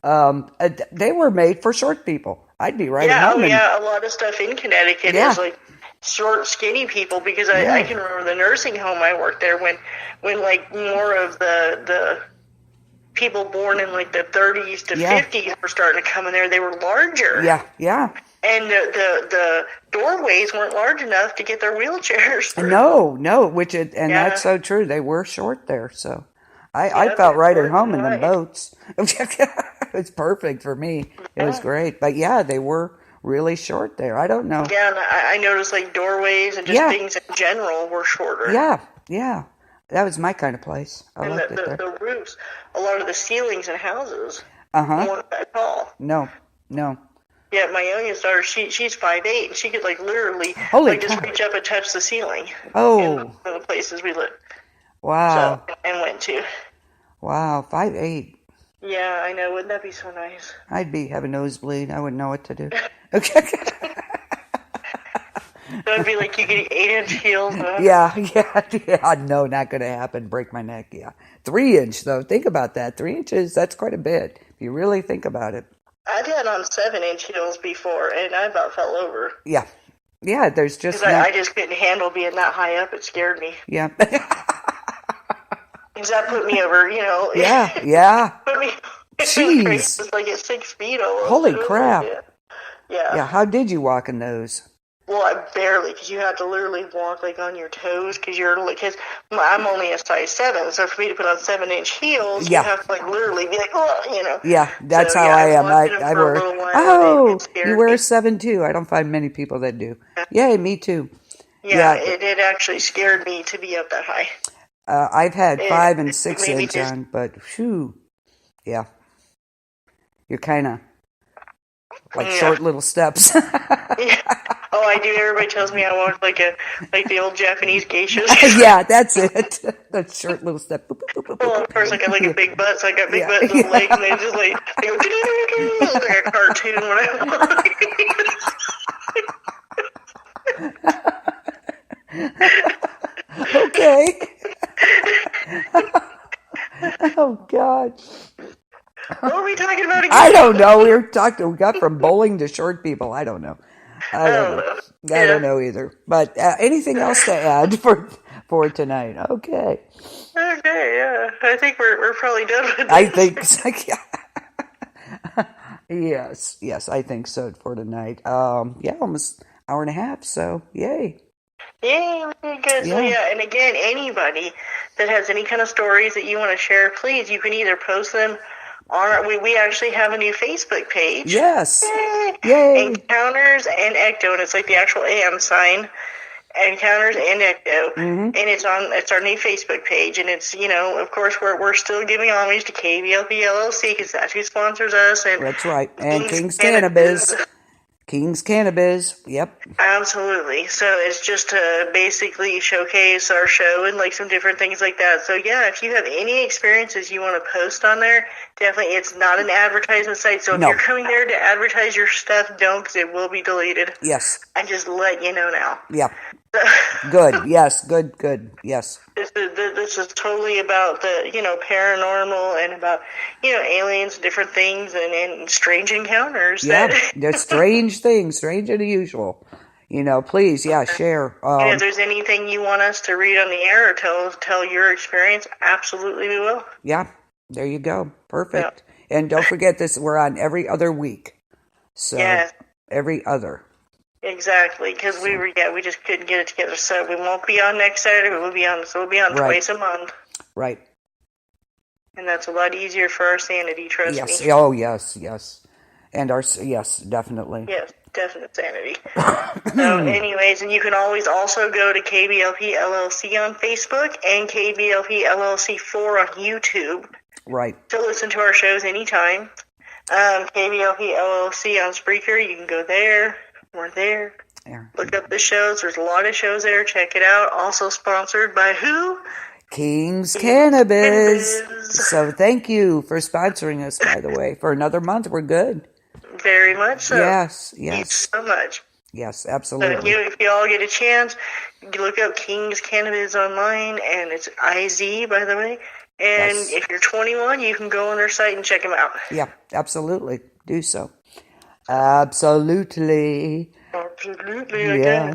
they were made for short people. I'd be right at home. Yeah, a lot of stuff in Connecticut is like short, skinny people, because I can remember the nursing home I worked there when like more of the people born in like the 30s to 50s were starting to come in there. They were larger. Yeah, yeah. And the doorways weren't large enough to get their wheelchairs through. No, that's so true. They were short there, so I felt right at home in the boats. It's perfect for me. It was great, but they were really short there. I don't know. Yeah, and I noticed like doorways and just things in general were shorter. Yeah, yeah. That was my kind of place. I loved it there. The roofs, a lot of the ceilings in houses weren't that tall. No. Yeah, my youngest daughter, she's 5'8", and she could like literally just reach up and touch the ceiling. Oh. In the places we lived. Wow. And went to. Wow, 5'8". Yeah, I know. Wouldn't that be so nice? I'd have a nosebleed. I wouldn't know what to do. Okay. So it'd be like you get 8-inch heels. Huh? Yeah. No, not going to happen. Break my neck. Yeah. 3-inch though. Think about that. 3 inches. That's quite a bit. If you really think about it. I've had on 7-inch heels before, and I about fell over. Yeah. Yeah. There's just. I just couldn't handle being that high up. It scared me. Yeah. Because that put me over. Yeah. Put me. Jeez. It's like at 6 feet almost. Holy crap. Yeah. Yeah. How did you walk in those? Well, I barely, because you have to literally walk like on your toes, because I'm only a size 7, so for me to put on 7-inch heels, you have to like literally be like, oh, Yeah, that's how I am. I wear. You wear a 7 too. I don't find many people that do. Yeah, me too. Yeah, it actually scared me to be up that high. I've had 5 and 6 inch on, but whew, yeah, you're kind of like short little steps. Oh, I do. Everybody tells me I walk like the old Japanese geishas. Yeah, that's it. That short little step. Well, of course, I got like a big butt, so I got big butts and legs, and they just like they go like a cartoon when I walk. Okay. Oh God. What were we talking about again? I don't know. We got from bowling to short people. I don't know. I don't know either. But anything else to add for tonight? Okay. Okay, yeah. I think we're probably done with this. I think so. Yes, I think so for tonight. Almost hour and a half, so yay. Yay, really good. So and again, anybody that has any kind of stories that you want to share, please, you can either post them on we actually have a new Facebook page. Yes. Yay. Encounters and Ecto, and it's like the actual and sign. Encounters and Ecto. Mm-hmm. And it's our new Facebook page, and it's, of course we're still giving homage to KBLP LLC because that's who sponsors us, and that's right. And King's Cannabiz. King's Cannabiz, yep. Absolutely. So it's just to basically showcase our show and like some different things like that. So yeah, if you have any experiences you want to post on there, definitely. It's not an advertisement site, so if you're coming there to advertise your stuff, don't, because it will be deleted. Yes. I just let you know now. Yeah. Good. Yes. Good. Yes. this is totally about the, paranormal and about, aliens, different things and strange encounters. Yeah, there's strange things, stranger than usual. Please, share. If there's anything you want us to read on the air or tell your experience, absolutely we will. Yeah, there you go. Perfect. Yeah. And don't forget this, we're on every other week. So, every other. Exactly, because we just couldn't get it together. So we won't be on next Saturday. We'll be on twice a month. Right. And that's a lot easier for our sanity. Trust me. Oh yes, and definitely. Yes, definite sanity. So, anyways, and you can always also go to KBLP LLC on Facebook and KBLP LLC 4 on YouTube. Right. To listen to our shows anytime. KBLP LLC on Spreaker. You can go there. We're there. Yeah. Look up the shows. There's a lot of shows there. Check it out. Also sponsored by who? King's Cannabiz. So thank you for sponsoring us, by the way. For another month, we're good. Very much so. Yes. Thank you so much. Yes, absolutely. So if you all get a chance, you look up King's Cannabiz online, and it's IZ, by the way. And if you're 21, you can go on their site and check them out. Yeah, absolutely. Do so. Absolutely. Yeah.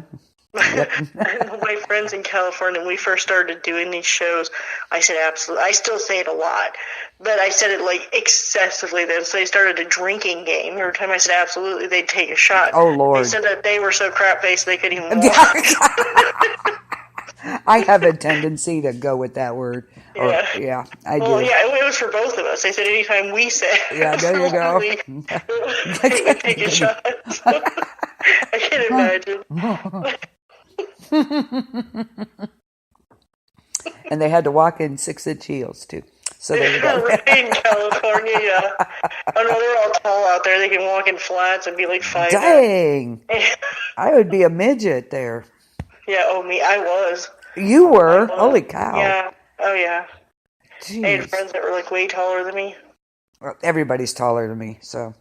My friends in California, when we first started doing these shows, I said absolutely. I still say it a lot, but I said it like excessively then. So they started a drinking game. Every time I said absolutely, they'd take a shot. Oh, Lord. They said that they were so crap-faced they couldn't even walk. I have a tendency to go with that word. Yeah. I do. Well, it was for both of us. They said anytime we said there you go. they would take a shot. I can imagine. And they had to walk in 6-inch heels, too. So there you go. In California, yeah. Oh, no, they're all tall out there. They can walk in flats and be like 5'. Dang. I would be a midget there. Yeah, me. I was. You were? Holy cow. Yeah. Oh, yeah. Jeez. I had friends that were like way taller than me. Well, everybody's taller than me, so.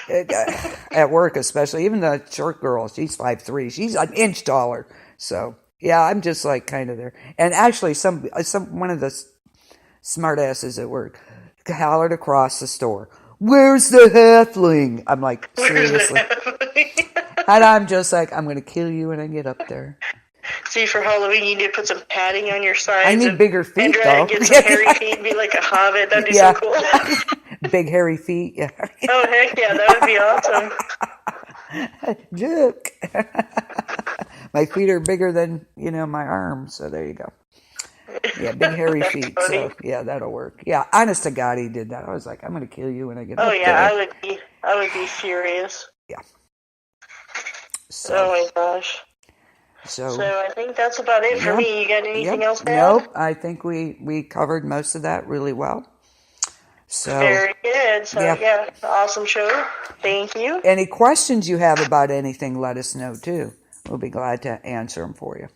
At work especially. Even the short girl, she's 5'3". She's an inch taller. So, yeah, I'm just like kind of there. And actually, one of the smart asses at work hollered across the store, "Where's the halfling?" I'm like, seriously. And I'm just like, I'm going to kill you when I get up there. See, for Halloween, you need to put some padding on your sides. I need bigger feet, though. And get some hairy feet and be like a hobbit. That'd be so cool. Big hairy feet, yeah. Oh, heck yeah, that would be awesome. Look. My feet are bigger than, my arms, so there you go. Yeah, big hairy feet, so yeah, that'll work. Yeah, honest to God, he did that. I was like, I'm going to kill you when I get up there. Oh, yeah, I would be furious. Yeah. Oh, my gosh. So I think that's about it for me. You got anything else to add? Nope. I think we covered most of that really well. So very good. So awesome show. Thank you. Any questions you have about anything, let us know too. We'll be glad to answer them for you.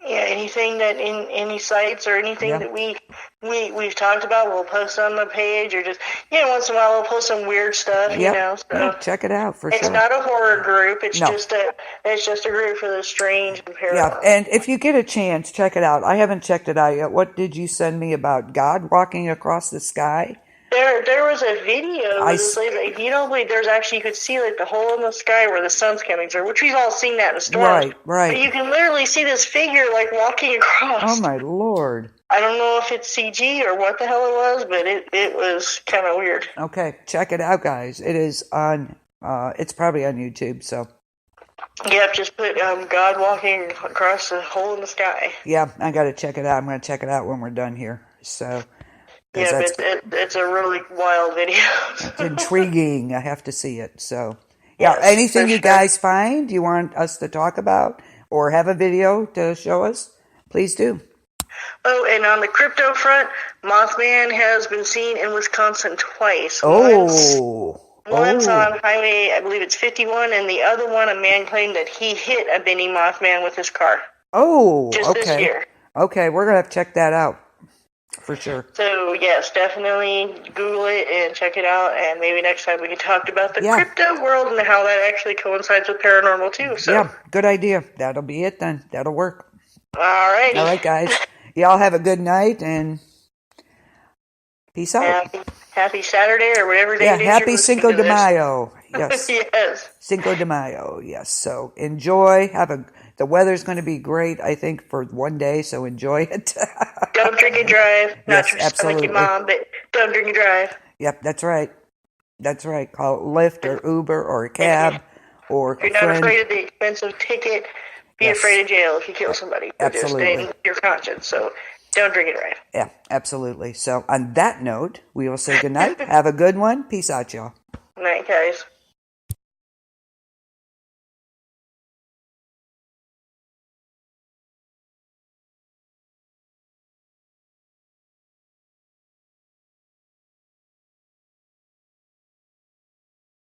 Yeah, anything that in any sites or anything that we've talked about, we'll post on the page, or just once in a while we'll post some weird stuff. So check it out for sure. It's not a horror group. It's just a group for the strange and paranormal. Yeah, and if you get a chance, check it out. I haven't checked it out yet. What did you send me about God walking across the sky? There was a video where this lady, like, you don't believe there's actually, you could see like the hole in the sky where the sun's coming through, which we've all seen that in storms. Right. But you can literally see this figure like walking across. Oh my Lord. I don't know if it's CG or what the hell it was, but it was kind of weird. Okay, check it out, guys. It is on, it's probably on YouTube, so. Yep, just put God walking across the hole in the sky. Yeah, I got to check it out. I'm going to check it out when we're done here, so. Yeah, it's a really wild video. It's intriguing. I have to see it. So, anything you guys find you want us to talk about or have a video to show us, please do. Oh, and on the crypto front, Mothman has been seen in Wisconsin twice. Once on Highway, I believe it's 51, and the other one, a man claimed that he hit a Benny Mothman with his car. Just this year. Okay, we're going to have to check that out. For sure. So, yes, definitely Google it and check it out, and maybe next time we can talk about the crypto world and how that actually coincides with paranormal, too. So. Yeah, good idea. That'll be it then. That'll work. All righty. All right, guys. y'all have a good night and peace out. Happy Saturday or whatever day it is. Yeah, happy Cinco de Mayo. Yes. Yes. Cinco de Mayo. Yes. So enjoy. The weather's going to be great, I think, for one day. So enjoy it. Don't drink and drive. Not Yes, to sound like your mom, but don't drink and drive. Yep, that's right. That's right. Call Lyft or Uber or a cab or if you're a not friend. afraid of the expensive ticket, be afraid of jail if you kill somebody. Absolutely. Just your conscience. So don't drink and drive. Yeah, absolutely. So on that note, we will say goodnight. Have a good one. Peace out, y'all. Night, guys.